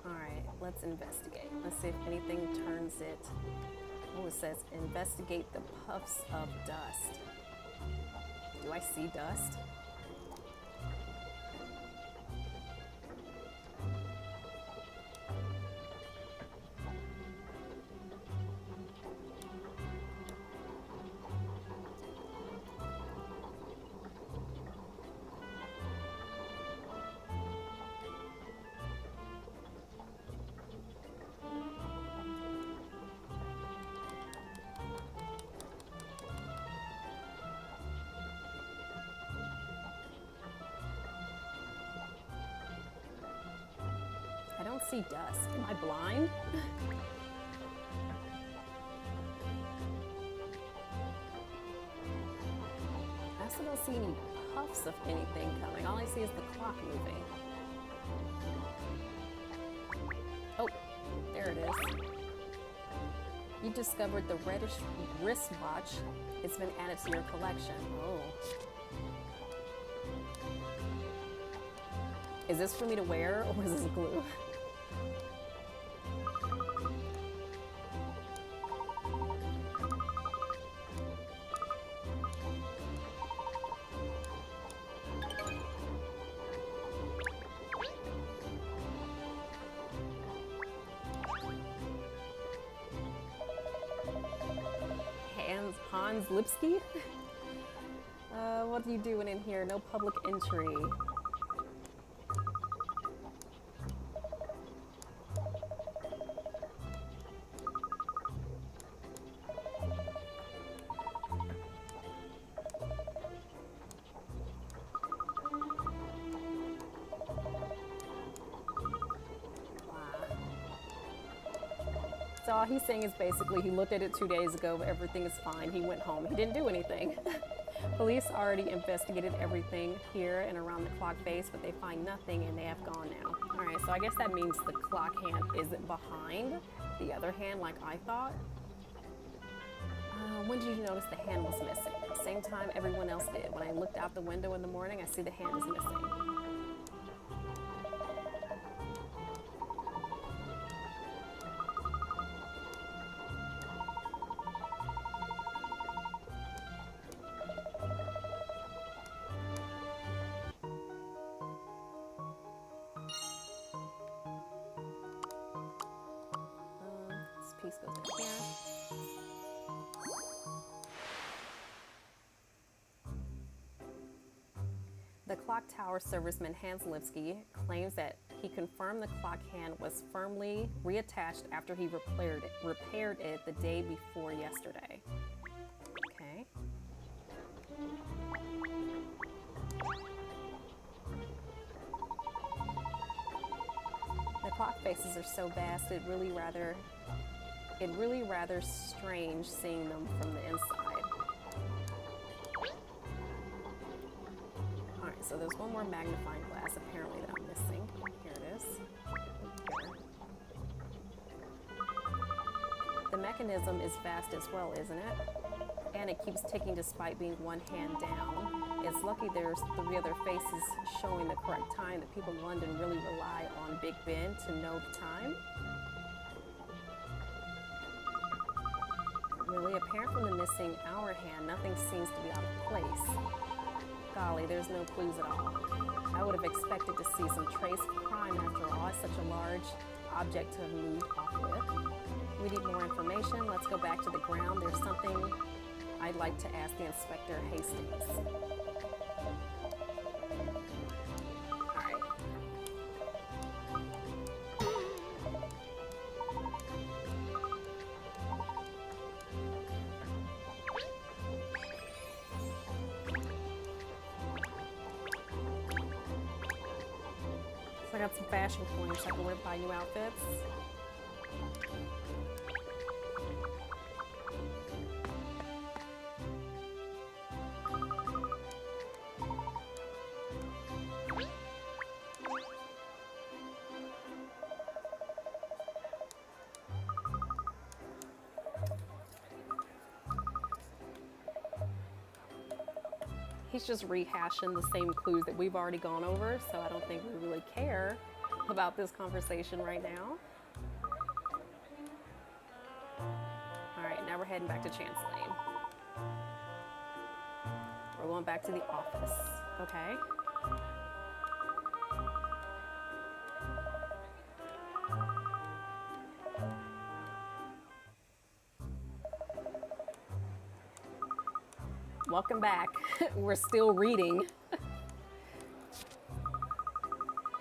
Alright, let's investigate. Let's see if anything turns it. Oh, it says investigate the puffs of dust. Do I see dust? I don't see dust. Am I blind? I also don't see any puffs of anything coming. All I see is the clock moving. Oh, there it is. You discovered the Reddish wristwatch. It's been added to your collection. Oh. Is this for me to wear, or is this glue? Hans Lipsky? What are you doing in here? No public entry. So all he's saying is basically he looked at it 2 days ago, but everything is fine. He went home. He didn't do anything. Police already investigated everything here and around the clock face, but they find nothing and they have gone now. All right, so I guess that means the clock hand isn't behind the other hand like I thought. When did you notice the hand was missing? Same time everyone else did. When I looked out the window in the morning, I see the hand is missing. This piece goes in here. The clock tower serviceman Hans Lipsky claims that he confirmed the clock hand was firmly reattached after he repaired it the day before yesterday. Okay. The clock faces are so vast, it really rather strange seeing them from the inside. So there's one more magnifying glass apparently that I'm missing. Here it is. Here. The mechanism is vast as well, isn't it? And it keeps ticking despite being one hand down. It's lucky there's 3 other faces showing the correct time. The people in London really rely on Big Ben to know the time. Really apparent from the missing hour hand, nothing seems to be out of place. Golly, there's no clues at all. I would have expected to see some trace of crime after all. It's such a large object to have moved off with. We need more information. Let's go back to the ground. There's something I'd like to ask the Inspector Hastings. All right. I got some fashion coins so I can wear to buy new outfits. He's just rehashing the same clues that we've already gone over, so I don't think we really care about this conversation right now. All right, now we're heading back to Chance Lane. We're going back to the office, okay? Welcome back. We're still reading.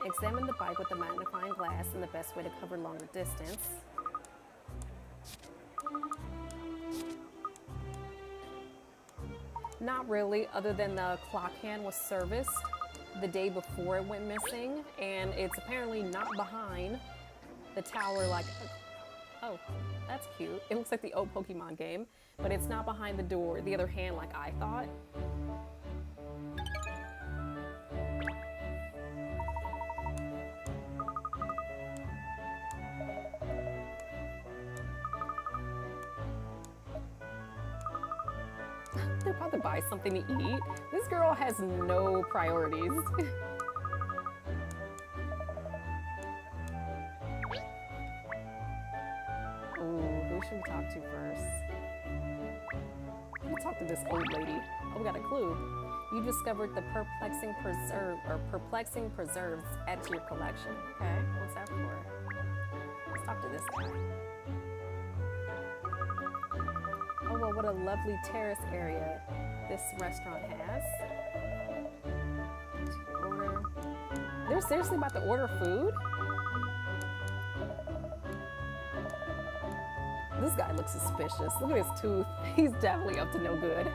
Examine the bike with the magnifying glass and the best way to cover longer distance. Not really, other than the clock hand was serviced the day before it went missing, and it's apparently not behind the tower like, oh, that's cute. It looks like the old Pokemon game, but it's not behind the door, the other hand like I thought. They're about to buy something to eat. This girl has no priorities. Ooh, who should we talk to first? We'll talk to this old lady. Oh, we got a clue. You discovered the perplexing preserves add to your collection. Okay, what's that for? Let's talk to this guy. Oh, well, what a lovely terrace area this restaurant has. Order. They're seriously about to order food? This guy looks suspicious. Look at his tooth. He's definitely up to no good.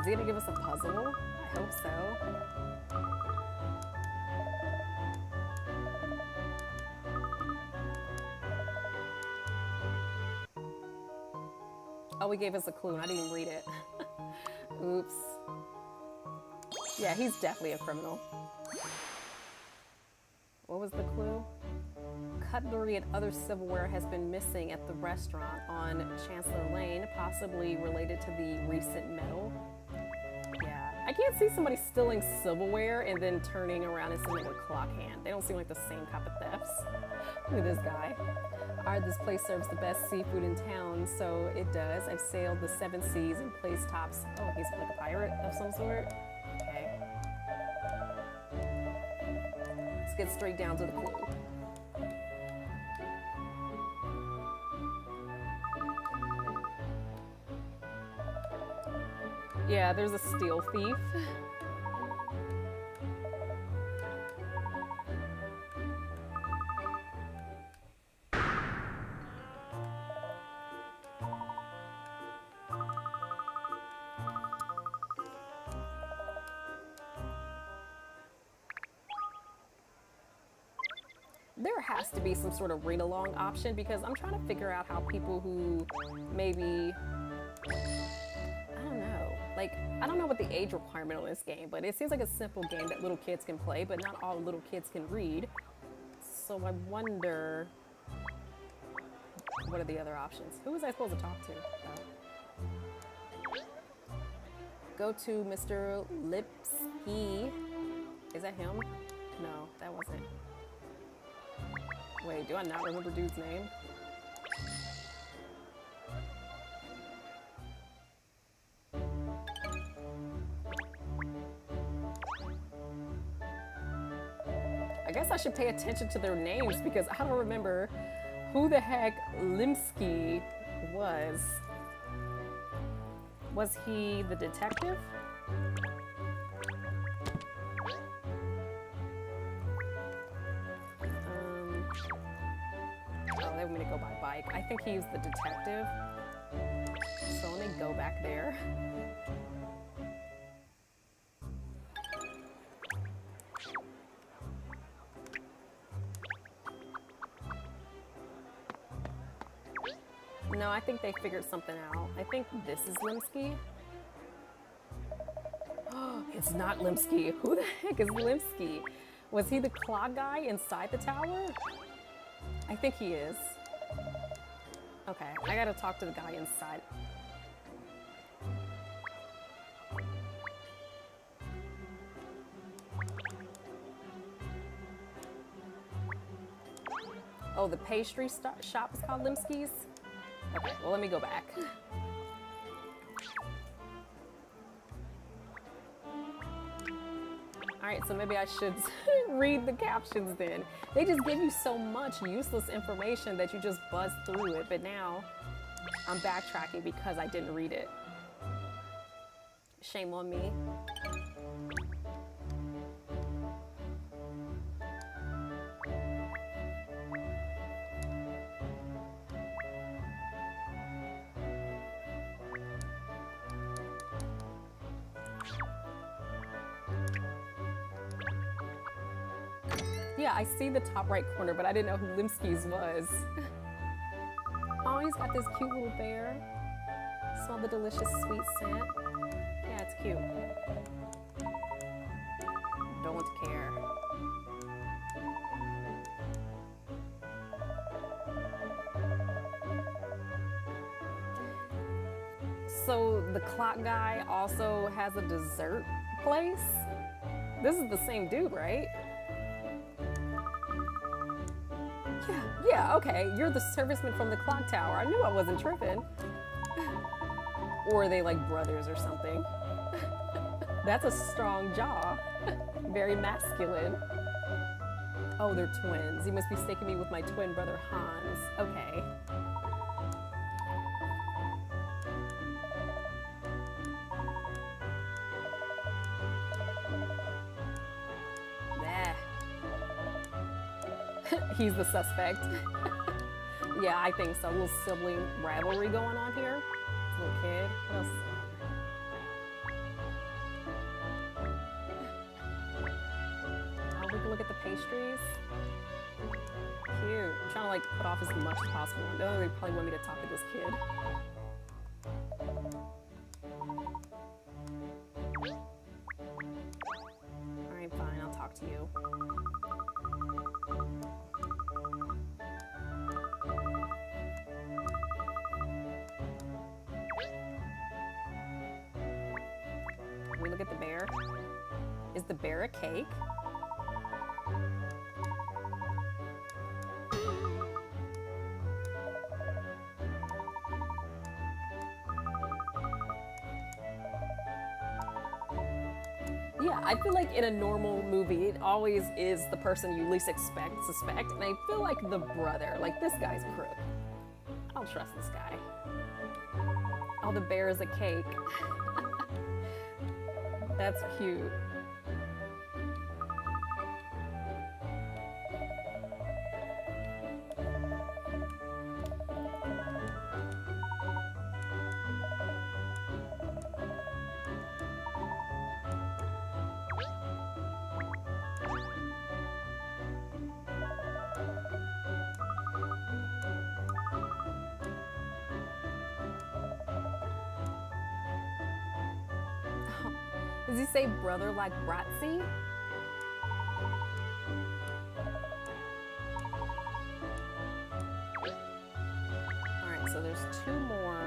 Is he gonna give us a puzzle? I hope so. Oh, he gave us a clue and I didn't even read it. Oops. Yeah, he's definitely a criminal. What was the clue? Cutlery and other silverware has been missing at the restaurant on Chancellor Lane, possibly related to the recent metal. Yeah, I can't see somebody stealing silverware and then turning around and stealing a clock hand. They don't seem like the same type of thefts. Look at this guy. This place serves the best seafood in town, so it does. I've sailed the 7 seas and placed tops. Oh, he's like a pirate of some sort? Okay. Let's get straight down to the clue. Yeah, there's a steel thief. There has to be some sort of read-along option because I'm trying to figure out how people who maybe, I don't know, like, I don't know what the age requirement on this game, but it seems like a simple game that little kids can play, but not all little kids can read. So I wonder, what are the other options? Who was I supposed to talk to? Go to Mr. Lipsky. Is that him? No, that wasn't. Wait, do I not remember dude's name? I guess I should pay attention to their names because I don't remember who the heck Limsky was. Was he the detective? Oh, they want me to go by bike. I think he's the detective. So let me go back there. No, I think they figured something out. I think this is Limsky. Oh, it's not Limsky. Who the heck is Limsky? Was he the clock guy inside the tower? I think he is. Okay, I gotta talk to the guy inside. Oh, the pastry shop is called Limsky's? Okay, well, let me go back. All right, so maybe I should read the captions then. They just give you so much useless information that you just buzz through it, but now I'm backtracking because I didn't read it. Shame on me. Yeah, I see the top right corner, but I didn't know who Limsky's was. Oh, he's got this cute little bear. Smell the delicious sweet scent. Yeah, it's cute. Don't care. So the clock guy also has a dessert place? This is the same dude, right? Yeah, okay. You're the serviceman from the clock tower. I knew I wasn't tripping. Or are they like brothers or something? That's a strong jaw. Very masculine. Oh, they're twins. You must be mistaking me with my twin brother Hans. Okay. He's the suspect. Yeah, I think so. A little sibling rivalry going on here. Little kid. What else? Oh, we can look at the pastries. Cute. I'm trying to like put off as much as possible. No, they probably want me to talk to this kid. look at the bear. Is the bear a cake? Yeah, I feel like in a normal movie, it always is the person you least suspect, and I feel like the brother, like this guy's a crook. I don't trust this guy. Oh, the bear is a cake. That's cute. Does he say brother like Bratzy? Alright, so there's 2 more.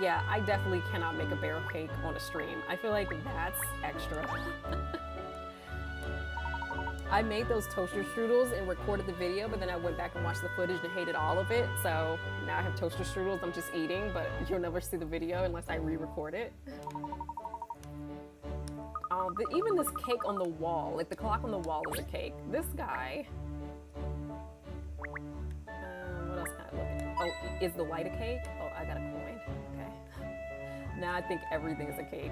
Yeah, I definitely cannot make a bear cake on a stream. I feel like that's extra. I made those toaster strudels and recorded the video, but then I went back and watched the footage and hated all of it. So now I have toaster strudels I'm just eating, but you'll never see the video unless I re-record it. Even this cake on the wall, like the clock on the wall is a cake. This guy. What else can I look at? Oh, is the light a cake? Oh, I got a coin. Okay. Now I think everything is a cake.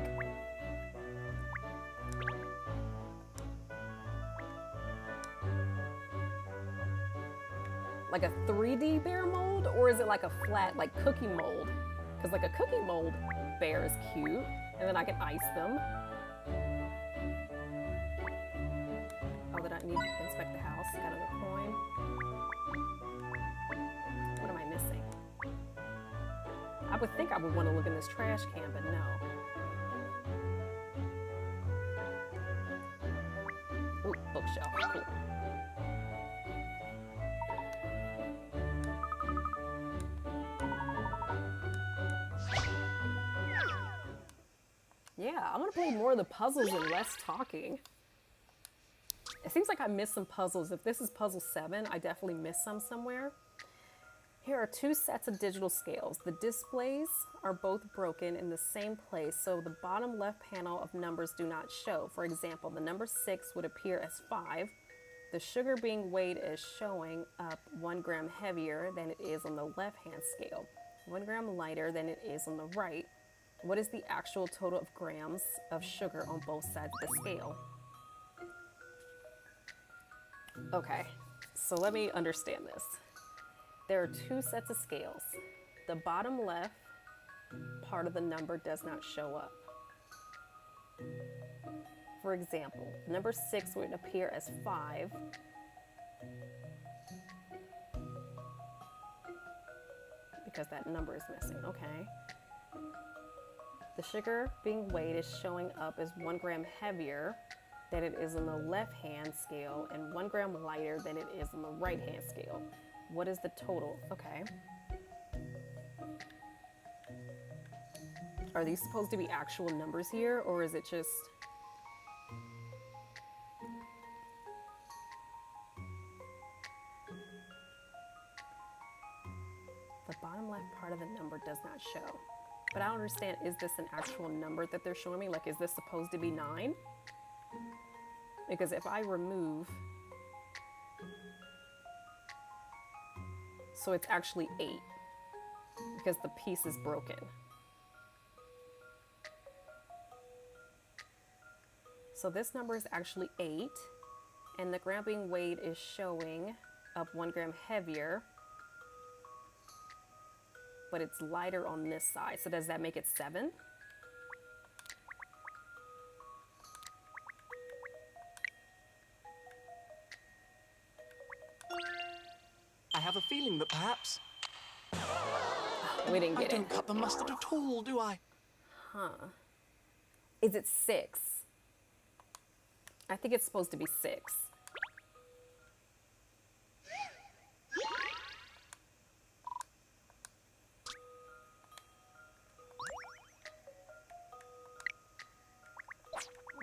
Like a 3D bear mold, or is it like a flat, like cookie mold? Because like a cookie mold bear is cute, and then I can ice them. Oh, did I need to inspect the house? Got another coin. What am I missing? I would think I would want to look in this trash can, but no. Ooh, bookshelf, cool. Yeah, I want to play more of the puzzles and less talking. It seems like I missed some puzzles. If this is puzzle 7, I definitely missed some somewhere. Here are 2 sets of digital scales. The displays are both broken in the same place, so the bottom left panel of numbers do not show. For example, the number 6 would appear as 5. The sugar being weighed is showing up 1 gram heavier than it is on the left-hand scale, 1 gram lighter than it is on the right. What is the actual total of grams of sugar on both sides of the scale? Okay, so let me understand this. There are 2 sets of scales. The bottom left part of the number does not show up. For example, number 6 would appear as 5. Because that number is missing, okay. The sugar being weighed is showing up as 1 gram heavier than it is on the left-hand scale and 1 gram lighter than it is on the right-hand scale. What is the total? Okay. Are these supposed to be actual numbers here, or is it just... The bottom left part of the number does not show. But I don't understand, is this an actual number that they're showing me? Like, is this supposed to be 9? Because if I remove... So it's actually 8. Because the piece is broken. So this number is actually 8. And the gram being weighed is showing up 1 gram heavier. But it's lighter on this side. So does that make it 7? I have a feeling that perhaps... We didn't I get it. don't cut the mustard at all, do I? Huh. Is it 6? I think it's supposed to be 6.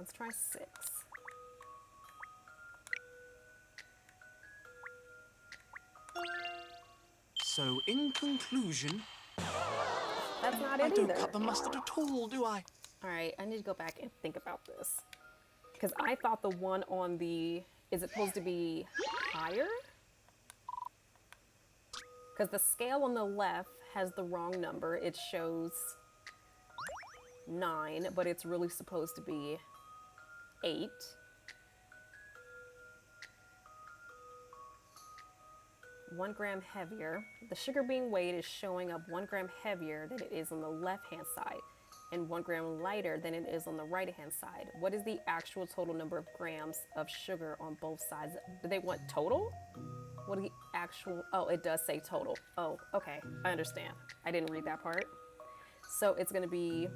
let's try 6. So, in conclusion, That's not I it don't either. cut the mustard at all, do I? All right, I need to go back and think about this. Because I thought the one on the, is it supposed to be higher? Because the scale on the left has the wrong number. It shows 9, but it's really supposed to be 8. One gram heavier. The sugar being weighed is showing up 1 gram heavier than it is on the left-hand side, and 1 gram lighter than it is on the right-hand side. What is the actual total number of grams of sugar on both sides? Do they want total? What are the actual, oh, it does say total. Oh, okay, I understand. I didn't read that part. So it's gonna be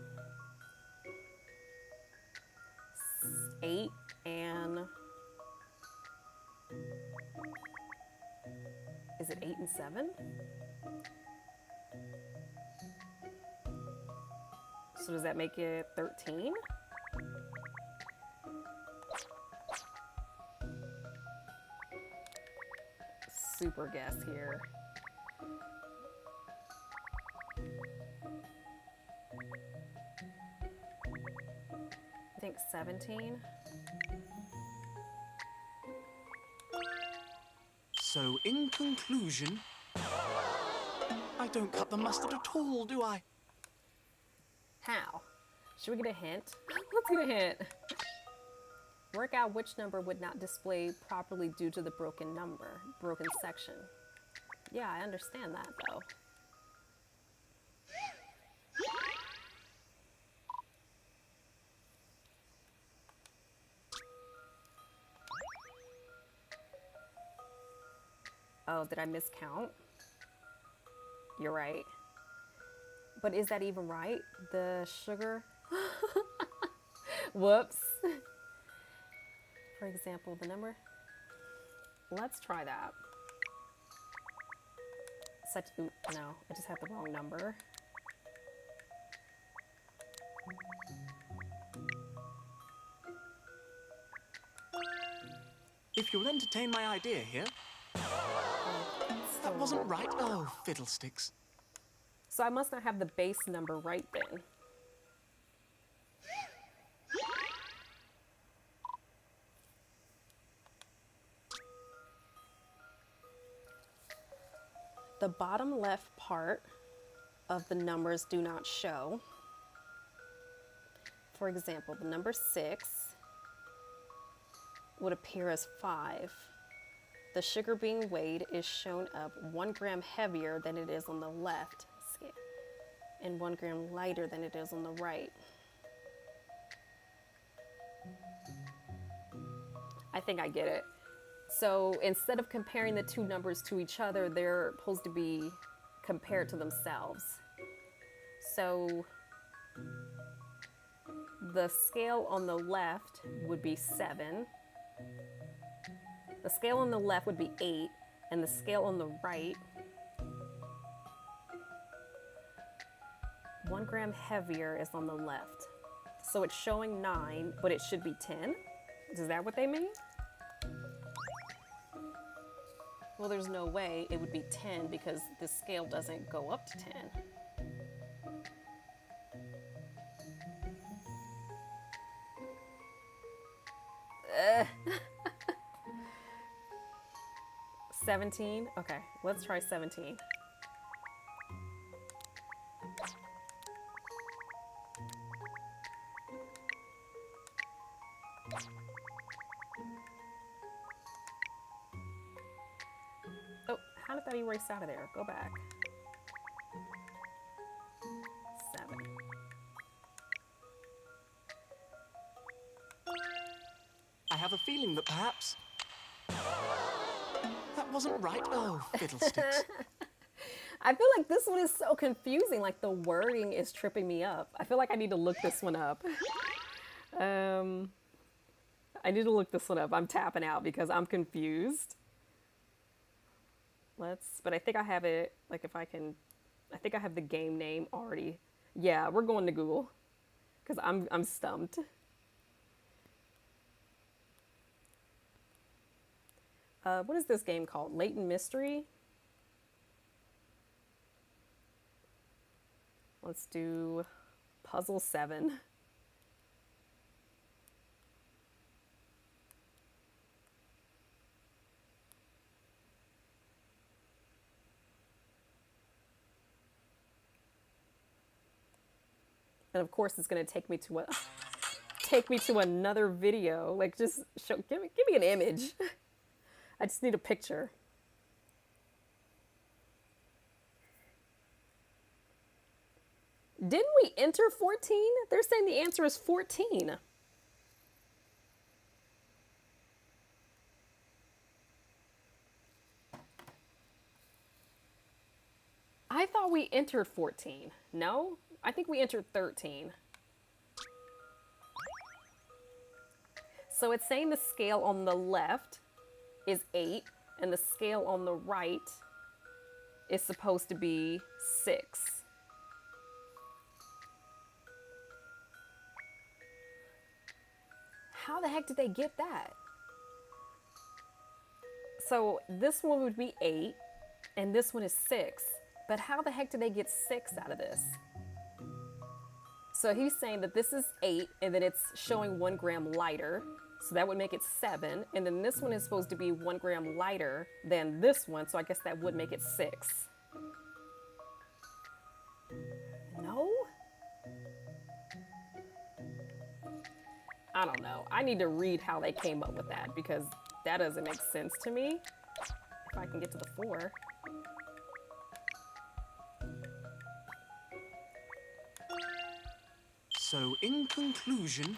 8 and, is it 8 and 7? So does that make it 13? Super guess here. I think 17. So, in conclusion, I don't cut the mustard at all, do I? How? Should we get a hint? Let's get a hint. Work out which number would not display properly due to the broken section. Yeah, I understand that though. Oh, did I miscount? You're right. But is that even right? The sugar? Whoops. For example, the number. Let's try that. No, I just had the wrong number. If you'll entertain my idea here. That wasn't right. Oh, fiddlesticks. So I must not have the base number right then. The bottom left part of the numbers do not show. For example, the number 6 would appear as 5. The sugar being weighed is shown up 1 gram heavier than it is on the left scale, and 1 gram lighter than it is on the right. I think I get it. So instead of comparing the two numbers to each other, they're supposed to be compared to themselves. So the scale on the left would be 7. The scale on the left would be 8, and the scale on the right, 1 gram heavier is on the left. So it's showing 9, but it should be 10. Is that what they mean? Well, there's no way it would be 10 because the scale doesn't go up to 10. 17? Okay, let's try 17. Oh, how did that erase out of there? Go back. 7. I have a feeling that perhaps... That wasn't right. Oh, fiddlesticks. I feel like this one is so confusing. Like the wording is tripping me up. I feel like I need to look this one up. I need to look this one up. I'm tapping out because I'm confused. But I think I have it, like if I can, I think I have the game name already. Yeah, we're going to Google because I'm stumped. What is this game called? Layton Mystery? Let's do Puzzle 7. And of course, it's going to take me to another video. Like, just give me an image. I just need a picture. Didn't we enter 14? They're saying the answer is 14. I thought we entered 14. No? I think we entered 13. So it's saying the scale on the left is 8, and the scale on the right is supposed to be 6. How the heck did they get that? So this one would be 8, and this one is 6. But how the heck did they get 6 out of this? So he's saying that this is 8, and then it's showing 1 gram lighter. So that would make it 7. And then this one is supposed to be 1 gram lighter than this one. So I guess that would make it 6. No? I don't know. I need to read how they came up with that because that doesn't make sense to me. If I can get to the 4. So, in conclusion,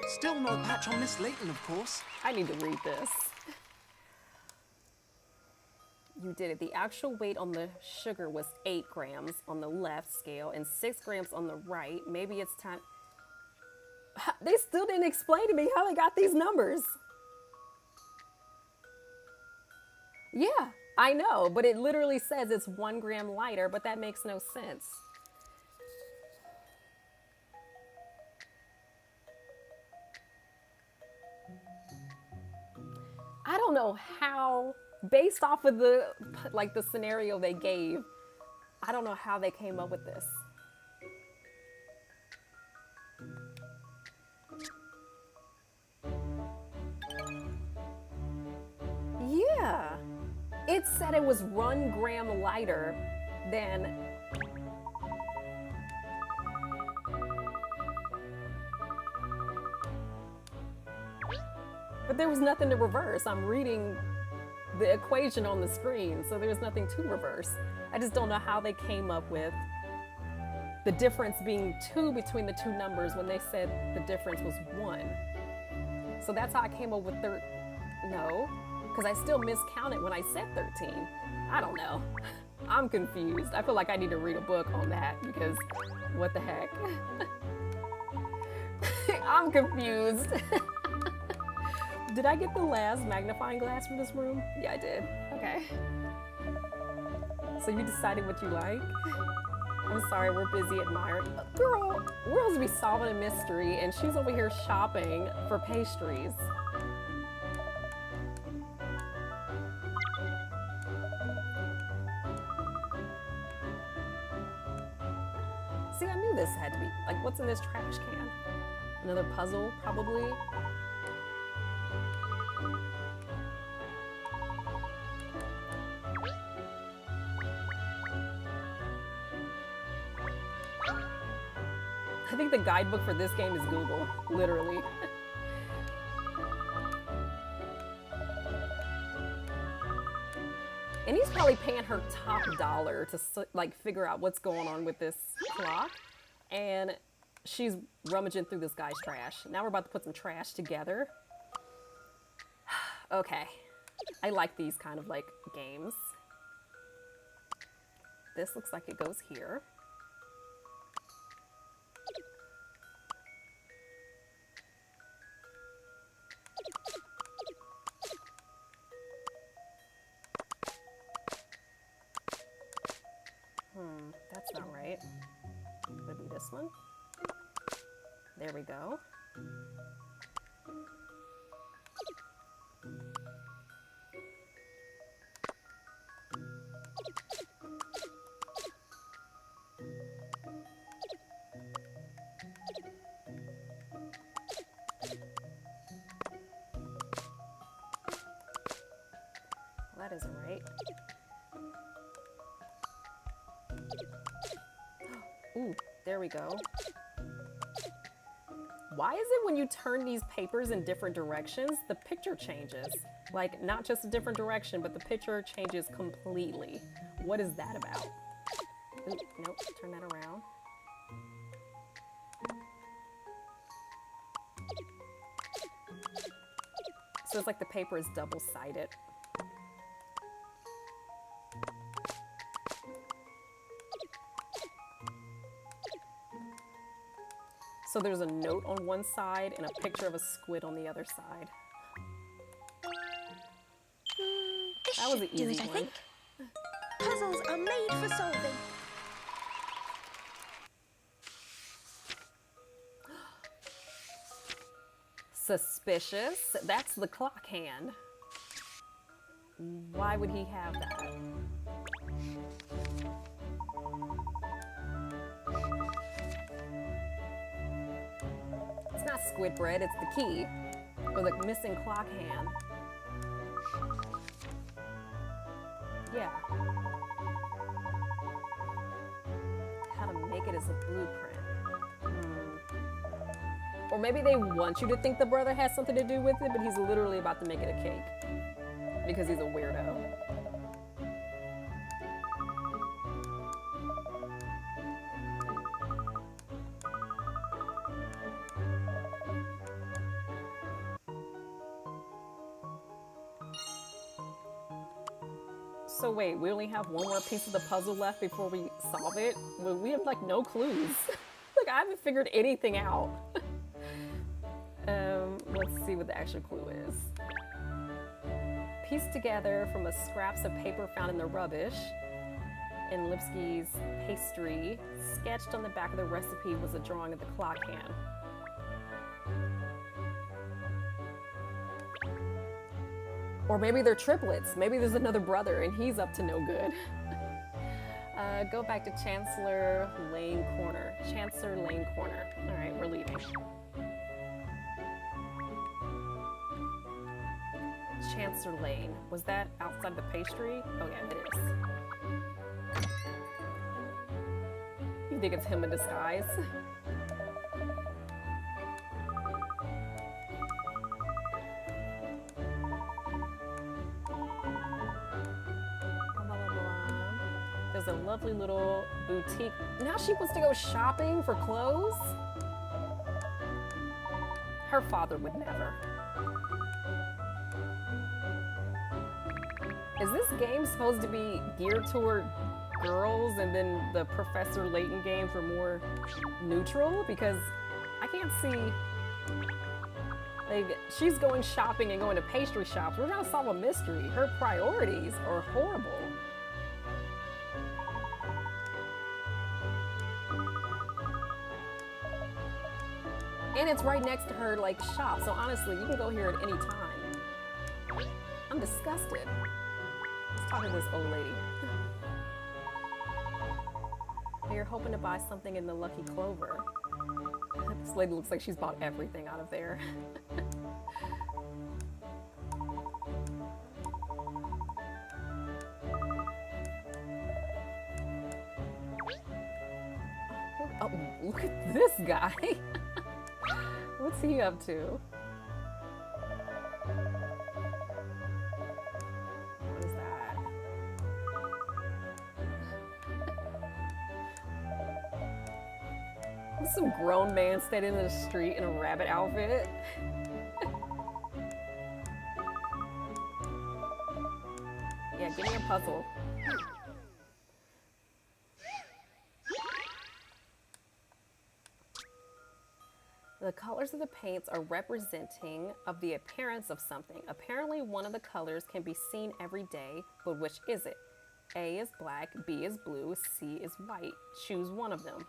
still no patch on Miss Layton, of course. I need to read this. You did it. The actual weight on the sugar was 8 grams on the left scale and 6 grams on the right. Maybe it's time. They still didn't explain to me how they got these numbers. Yeah, I know, but it literally says it's 1 gram lighter, but that makes no sense. I don't know how, based off of the scenario they gave, I don't know how they came up with this. Yeah, it said it was 1 gram lighter than. But there was nothing to reverse. I'm reading the equation on the screen, so there's nothing to reverse. I just don't know how they came up with the difference being 2 between the 2 numbers when they said the difference was 1. So that's how I came up with no, because I still miscounted when I said 13. I don't know. I'm confused. I feel like I need to read a book on that because what the heck? I'm confused. Did I get the last magnifying glass from this room? Yeah, I did. Okay. So you decided what you like? I'm sorry, we're busy admiring. Girl, we're supposed to be solving a mystery and she's over here shopping for pastries. See, I knew this had to be, like, what's in this trash can? Another puzzle, probably. I think the guidebook for this game is Google, literally. And he's probably paying her top dollar to like figure out what's going on with this clock. And she's rummaging through this guy's trash. Now we're about to put some trash together. Okay. I like these kind of like games. This looks like it goes here. That's not right. Maybe this one. There we go. that isn't right. Ooh, there we go. Why is it when you turn these papers in different directions, the picture changes? Like, not just a different direction, but the picture changes completely. What is that about? Ooh, nope, turn that around. So it's like the paper is double-sided. So there's a note on one side and a picture of a squid on the other side. This That was an should do easy it, I one. think. Puzzles are made for solving. Suspicious. That's the clock hand. Why would he have that? It's not squid bread, it's the key. Or the missing clock hand. Yeah. How to make it as a blueprint. Or maybe they want you to think the brother has something to do with it, but he's literally about to make it a cake. Because he's a weirdo. So wait, we only have one more piece of the puzzle left before we solve it? Well, we have like no clues. Like I haven't figured anything out. Let's see what the actual clue is. Pieced together from the scraps of paper found in the rubbish in Lipsky's pastry, sketched on the back of the recipe was a drawing of the clock hand. Or maybe they're triplets. Maybe there's another brother and he's up to no good. Go back to Chancellor Lane Corner. Chancellor Lane Corner. All right, we're leaving. Chancellor Lane. Was that outside the pastry? Oh yeah, it is. You think it's him in disguise? There's a lovely little boutique. Now she wants to go shopping for clothes? Her father would never. Is this game supposed to be geared toward girls and then the Professor Layton games were more neutral? Because I can't see, like, she's going shopping and going to pastry shops. We're trying to solve a mystery. Her priorities are horrible. And it's right next to her, like, shop. So honestly, you can go here at any time. I'm disgusted. Let's talk to this old lady. You're hoping to buy something in the Lucky Clover. This lady looks like she's bought everything out of there. Oh, look at this guy. What's he up to? What is that? There's some grown man standing in the street in a rabbit outfit. Yeah, give me a puzzle. The colors of the paints are representing of the appearance of something. Apparently one of the colors can be seen every day, but which is it? A is black, B is blue, C is white. Choose one of them.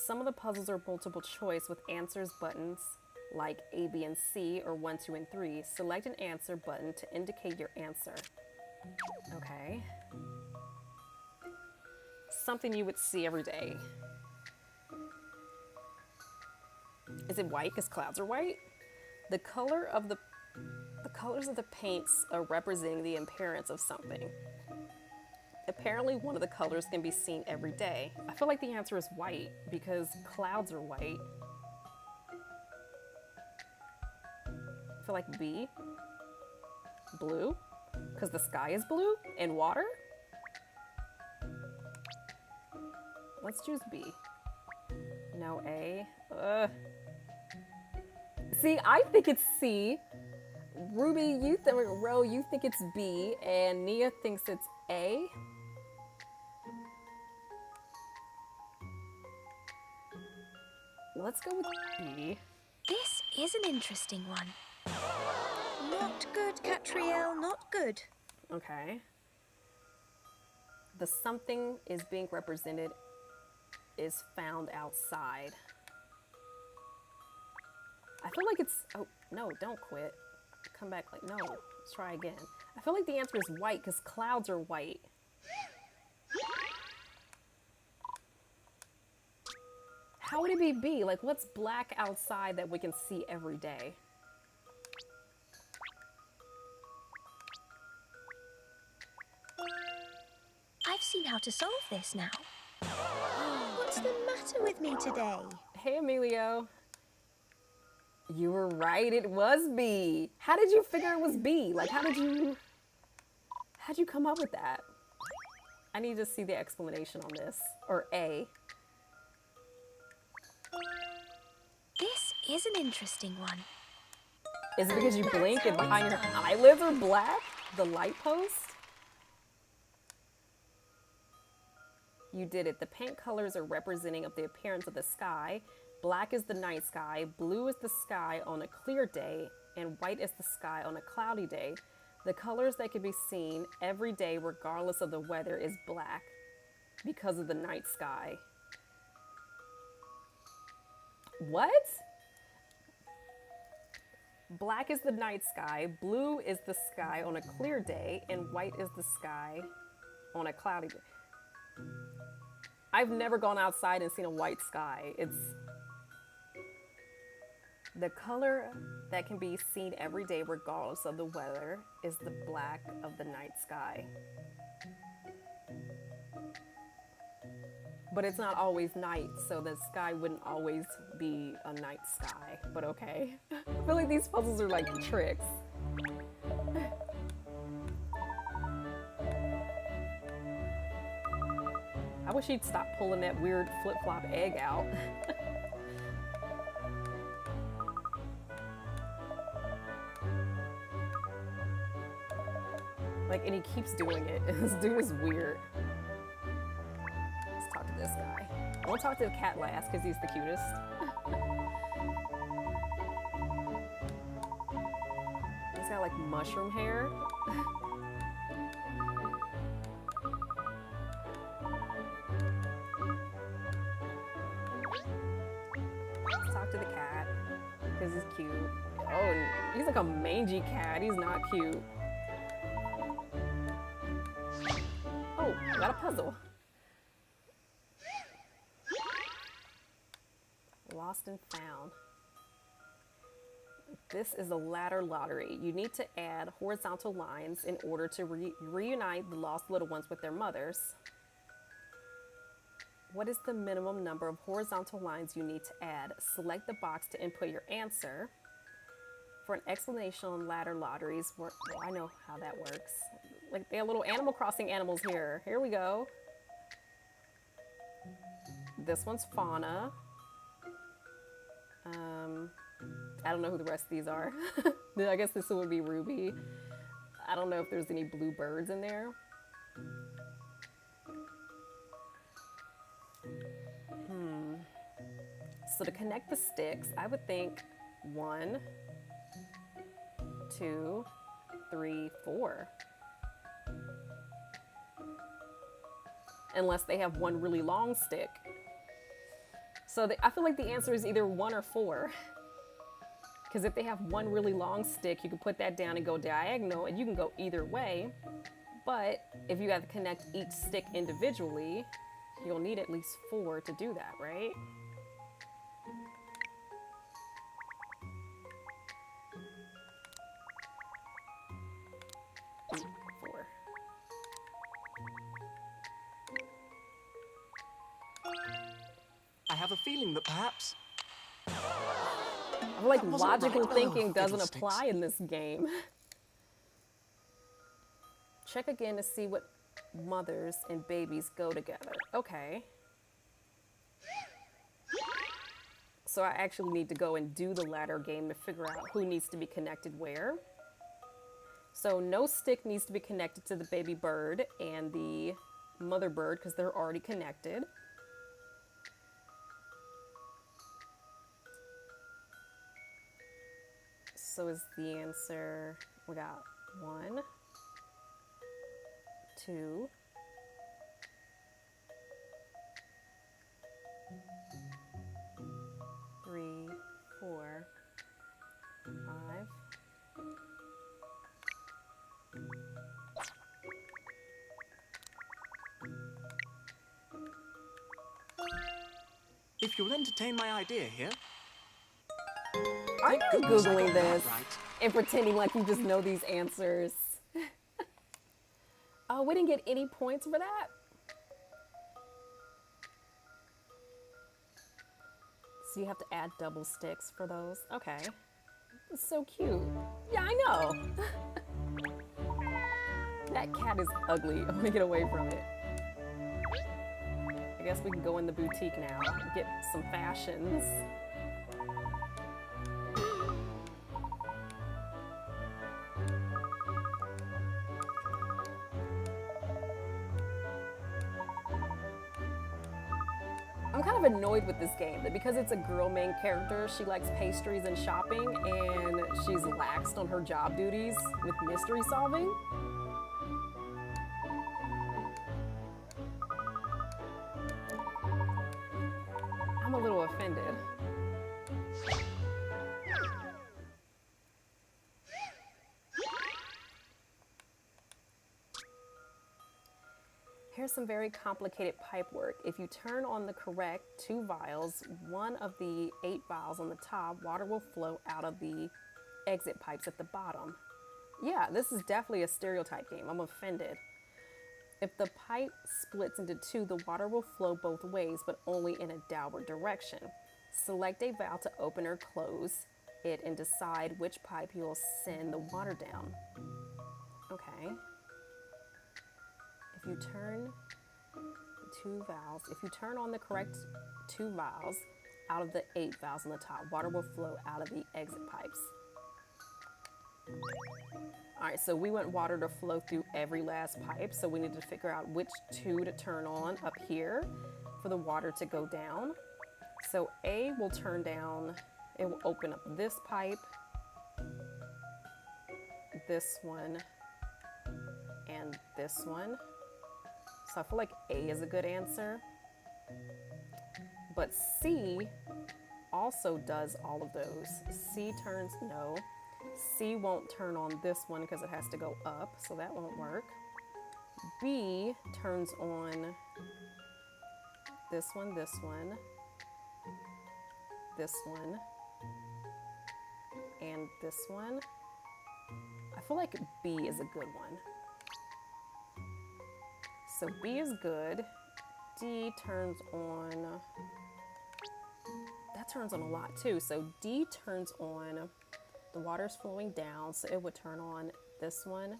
Some of the puzzles are multiple choice with answers buttons like A, B, and C or 1, 2, and 3. Select an answer button to indicate your answer. Okay. Something you would see every day. Is it white because clouds are white? The color of the colors of the paints are representing the appearance of something. Apparently, one of the colors can be seen every day. I feel like the answer is white because clouds are white. I feel like B. Blue, because the sky is blue and water. Let's choose B. No, A. See, I think it's C. Ruby, Ro, you think it's B, and Nia thinks it's A. Let's go with B. This is an interesting one. Not good, Catriel, not good. Okay. The something is being represented is found outside. I feel like it's, oh, no, don't quit. Come back like, no, let's try again. I feel like the answer is white because clouds are white. How would it be B? Like, what's black outside that we can see every day? I've seen how to solve this now. What's the matter with me today? Hey, Emilio. You were right, it was B. How did you figure it was B? Like, how'd you come up with that? I need to see the explanation on this. Or A. This is an interesting one. Is it because you blink and behind your eyelids are black? The light post? You did it. The paint colors are representing of the appearance of the sky. Black is the night sky, blue is the sky on a clear day, and white is the sky on a cloudy day. The colors that can be seen every day regardless of the weather is black because of the night sky. What? Black is the night sky, blue is the sky on a clear day, and white is the sky on a cloudy day. I've never gone outside and seen a white sky. It's the color that can be seen every day regardless of the weather is the black of the night sky. But it's not always night, so the sky wouldn't always be a night sky, but okay. I feel like these puzzles are like tricks. I wish he'd stop pulling that weird flip-flop egg out. Like, and he keeps doing it. This dude is weird. Let's talk to this guy. I want to talk to the cat last because he's the cutest. He's got like mushroom hair. Let's talk to the cat because he's cute. Oh, and he's like a mangy cat. He's not cute. Oh, I got a puzzle. Lost and found. This is a ladder lottery. You need to add horizontal lines in order to reunite the lost little ones with their mothers. What is the minimum number of horizontal lines you need to add? Select the box to input your answer. For an explanation on ladder lotteries, well, I know how that works. Like, they have little Animal Crossing animals here. Here we go. This one's fauna. I don't know who the rest of these are. I guess this one would be Ruby. I don't know if there's any blue birds in there. So to connect the sticks, I would think 1, 2, 3, 4. Unless they have one really long stick. So I feel like the answer is either 1 or 4. Because if they have one really long stick, you can put that down and go diagonal, and you can go either way. But if you have to connect each stick individually, you'll need at least 4 to do that, right? have a feeling that perhaps... I feel like That wasn't logical right. thinking Oh, doesn't fiddlesticks. apply in this game. Check again to see what mothers and babies go together. Okay. So I actually need to go and do the ladder game to figure out who needs to be connected where. So no stick needs to be connected to the baby bird and the mother bird because they're already connected. So is the answer, we got 1, 2, 3, 4, 5. If you'll entertain my idea here... Are you Thank goodness I Googling got that this right. and pretending like you just know these answers? Oh, we didn't get any points for that? So you have to add double sticks for those? Okay. It's so cute. Yeah, I know. That cat is ugly. I want to get away from it. I guess we can go in the boutique now and get some fashions. I'm kind of annoyed with this game that because it's a girl main character, she likes pastries and shopping, and she's laxed on her job duties with mystery solving. I'm a little offended. Here's some very complicated pipe work. If you turn on the correct 2 vials, one of the 8 vials on the top, water will flow out of the exit pipes at the bottom. Yeah, this is definitely a stereotype game. I'm offended. If the pipe splits into 2, the water will flow both ways, but only in a downward direction. Select a valve to open or close it and decide which pipe you will send the water down. Okay. If you turn 2 valves, if you turn on the correct 2 valves out of the 8 valves on the top, water will flow out of the exit pipes. All right, so we want water to flow through every last pipe, so we need to figure out which 2 to turn on up here for the water to go down. So A will turn down, it will open up this pipe, this one, and this one. So I feel like A is a good answer. But C also does all of those. C turns, no. C won't turn on this one because it has to go up, so that won't work. B turns on this one, this one, this one, and this one. I feel like B is a good one. So B is good. D turns on, that turns on a lot too. So D turns on, the water's flowing down, so it would turn on this one,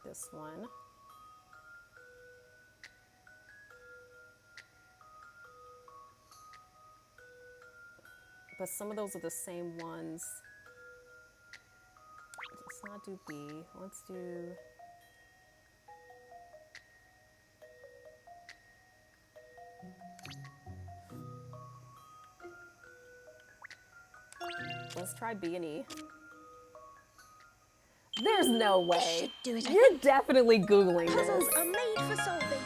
this one. But some of those are the same ones. Let's not do B, let's do, let's try B and E. There's no way. should do it, I You're definitely Googling Puzzles this. are made for solving.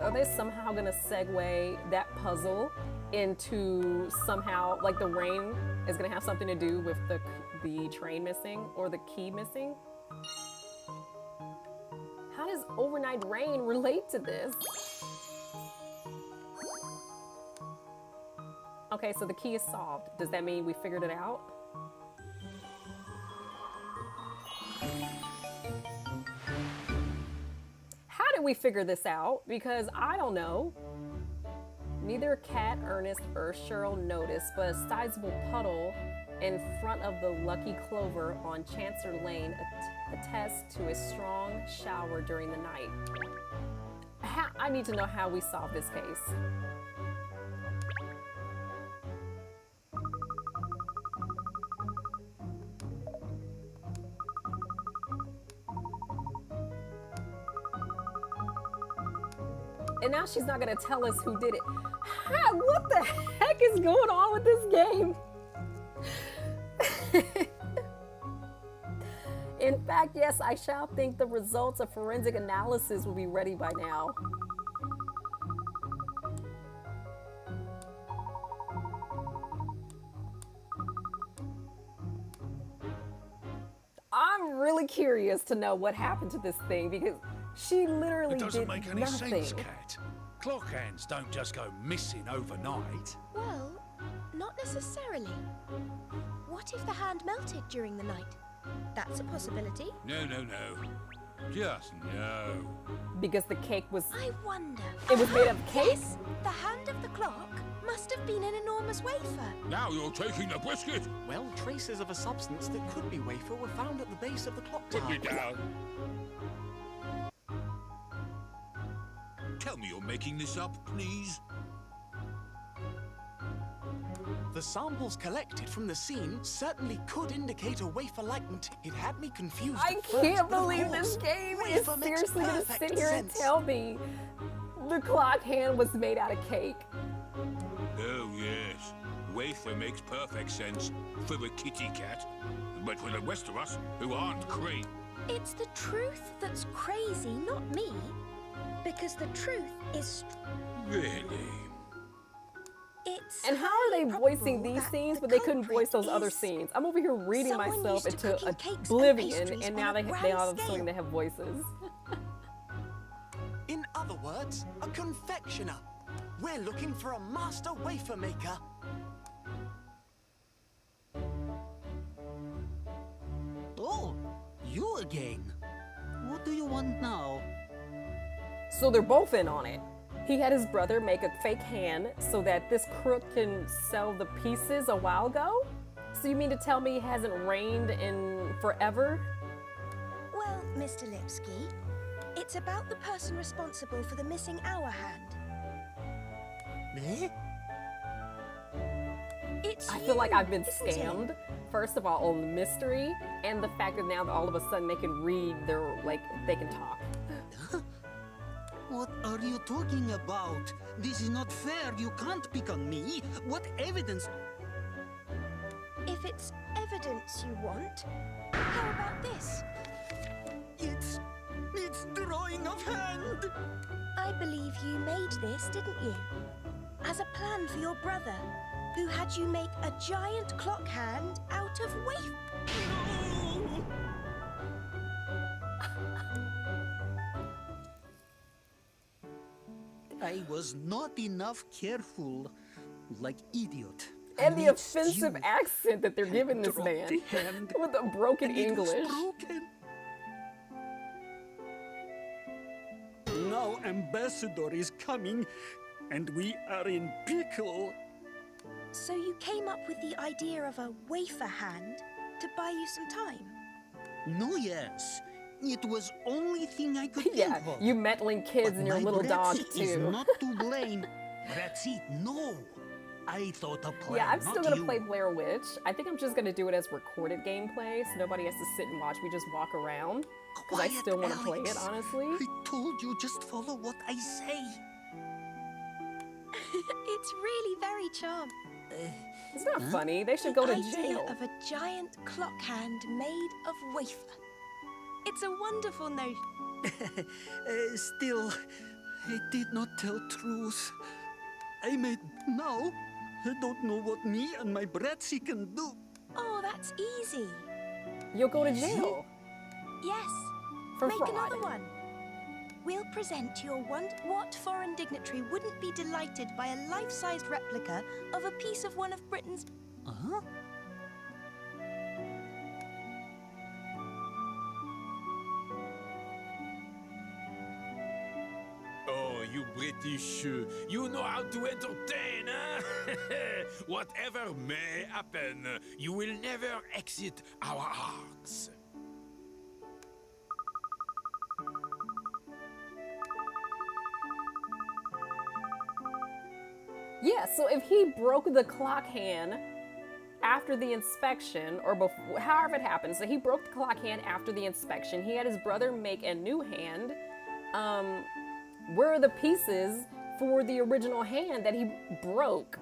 Are they somehow gonna segue that puzzle into somehow, like the rain is gonna have something to do with the train missing or the key missing? How does overnight rain relate to this? Okay, so the key is solved. Does that mean we figured it out? How did we figure this out? Because I don't know. Neither Cat, Ernest, or Cheryl noticed, but a sizable puddle in front of the Lucky Clover on Chancellor Lane attests to a strong shower during the night. I need to know how we solve this case. And now she's not gonna tell us who did it. What the heck is going on with this game? In fact, yes, I shall think the results of forensic analysis will be ready by now. I'm really curious to know what happened to this thing because she literally It doesn't did make any nothing. sense, Cat. Clock hands don't just go missing overnight. Well, not necessarily. What if the hand melted during the night? That's a possibility. No, no, no. Just no. Because the cake was... I wonder. It was made of cake? Yes, the hand of the clock must have been an enormous wafer. Now you're taking the biscuit. Well, traces of a substance that could be wafer were found at the base of the clock Put me tower. down. Tell me you're making this up, please. The samples collected from the scene certainly could indicate a wafer-like material. It had me confused I at first, can't but of believe course, this game is wafer makes seriously gonna perfect sit here and sense. tell me the clock hand was made out of cake. Oh, yes. Wafer makes perfect sense for the kitty cat. But for the rest of us who aren't crazy. It's the truth that's crazy, not me. Because the truth is... Really? It's And how are they highly voicing probable these that scenes, the but they couldn't voice culprit those other is scenes? I'm over here reading someone myself used to into cooking cakes and oblivion, pastries and on now a they grand all of a scale. sudden they have voices. In other words, a confectioner. We're looking for a master wafer maker. Oh, you again. What do you want now? So they're both in on it. He had his brother make a fake hand so that this crook can sell the pieces a while ago? So you mean to tell me it hasn't rained in forever? Well, Mr. Lipsky, it's about the person responsible for the missing hour hand. Eh? It's I feel like you, I've been isn't it? scammed. First of all, on the mystery, and the fact that now all of a sudden they can read their, like, they can talk. What are you talking about? This is not fair. You can't pick on me. What evidence? If it's evidence you want, how about this? It's drawing of hand. I believe you made this, didn't you? As a plan for your brother, who had you make a giant clock hand out of wafer. No! I was not enough careful, like idiot. And the It's offensive you. accent that they're giving this Dropped man the hand, with the broken and it was English. broken. Now ambassador is coming, and we are in pickle. So you came up with the idea of a wafer hand to buy you some time? No, yes. It was only thing I could Yeah, think of. you meddling kids But and your my little dog Bretzi is too. not to blame. Bretzi, no. I thought a plan, Yeah, I'm still not gonna you. play Blair Witch. I think I'm just gonna do it as recorded gameplay, so nobody has to sit and watch me just walk around. Because I Quiet, still want to play it, Alex. honestly. I told you just follow what I say. It's really very charming. It's not funny. They should go to idea jail. of a giant clock hand made of wafer. It's a wonderful notion. Still, I did not tell truth. I made now. I don't know what me and my Bretzi can do. Oh, that's easy. You'll go to jail Yes. for Make fraud. another one. we'll present to your what foreign dignitary wouldn't be delighted by a life-sized replica of a piece of one of Britain's... Huh? Oh, you British, you know how to entertain, huh? Whatever may happen, you will never exit our hearts. Yeah, so if he broke the clock hand after the inspection, or before, however it happened, so he broke the clock hand after the inspection, he had his brother make a new hand. Where are the pieces for the original hand that he broke?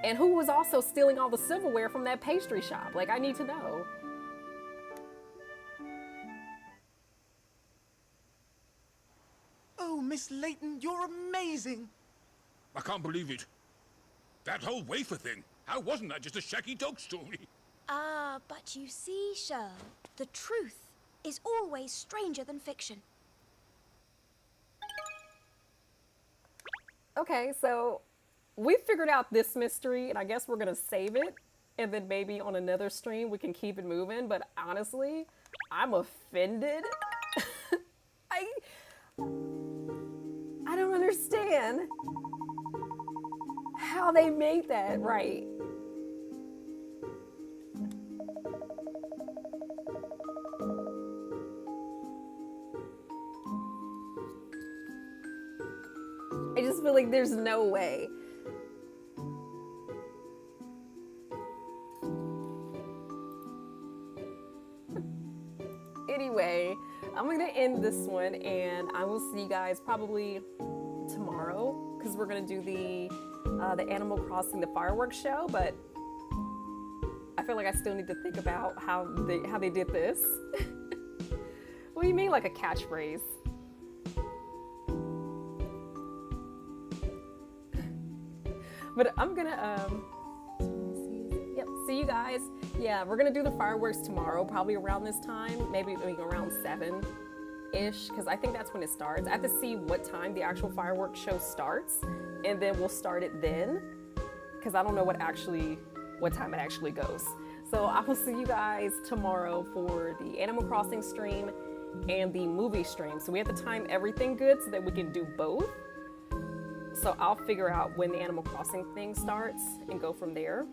And who was also stealing all the silverware from that pastry shop? Like, I need to know. Oh, Miss Layton, you're amazing. I can't believe it. That whole wafer thing. How wasn't that just a shaggy dog story? Ah, but you see, Shirl, the truth is always stranger than fiction. Okay, so we figured out this mystery, and I guess we're gonna save it, and then maybe on another stream we can keep it moving. But honestly, I'm offended. I don't understand how they made that right. I just feel like there's no way. Anyway, I'm gonna end this one, and I will see you guys probably tomorrow, because we're gonna do the Animal Crossing, the fireworks show. But I feel like I still need to think about how they did this. What do you mean, like a catchphrase? But I'm gonna, yep, see you guys. Yeah, we're gonna do the fireworks tomorrow, probably around this time, maybe around 7-ish, because I think that's when it starts. I have to see what time the actual fireworks show starts, and then we'll start it then, because I don't know what time it actually goes. So I will see you guys tomorrow for the Animal Crossing stream and the movie stream. So we have to time everything good so that we can do both. So I'll figure out when the Animal Crossing thing starts and go from there.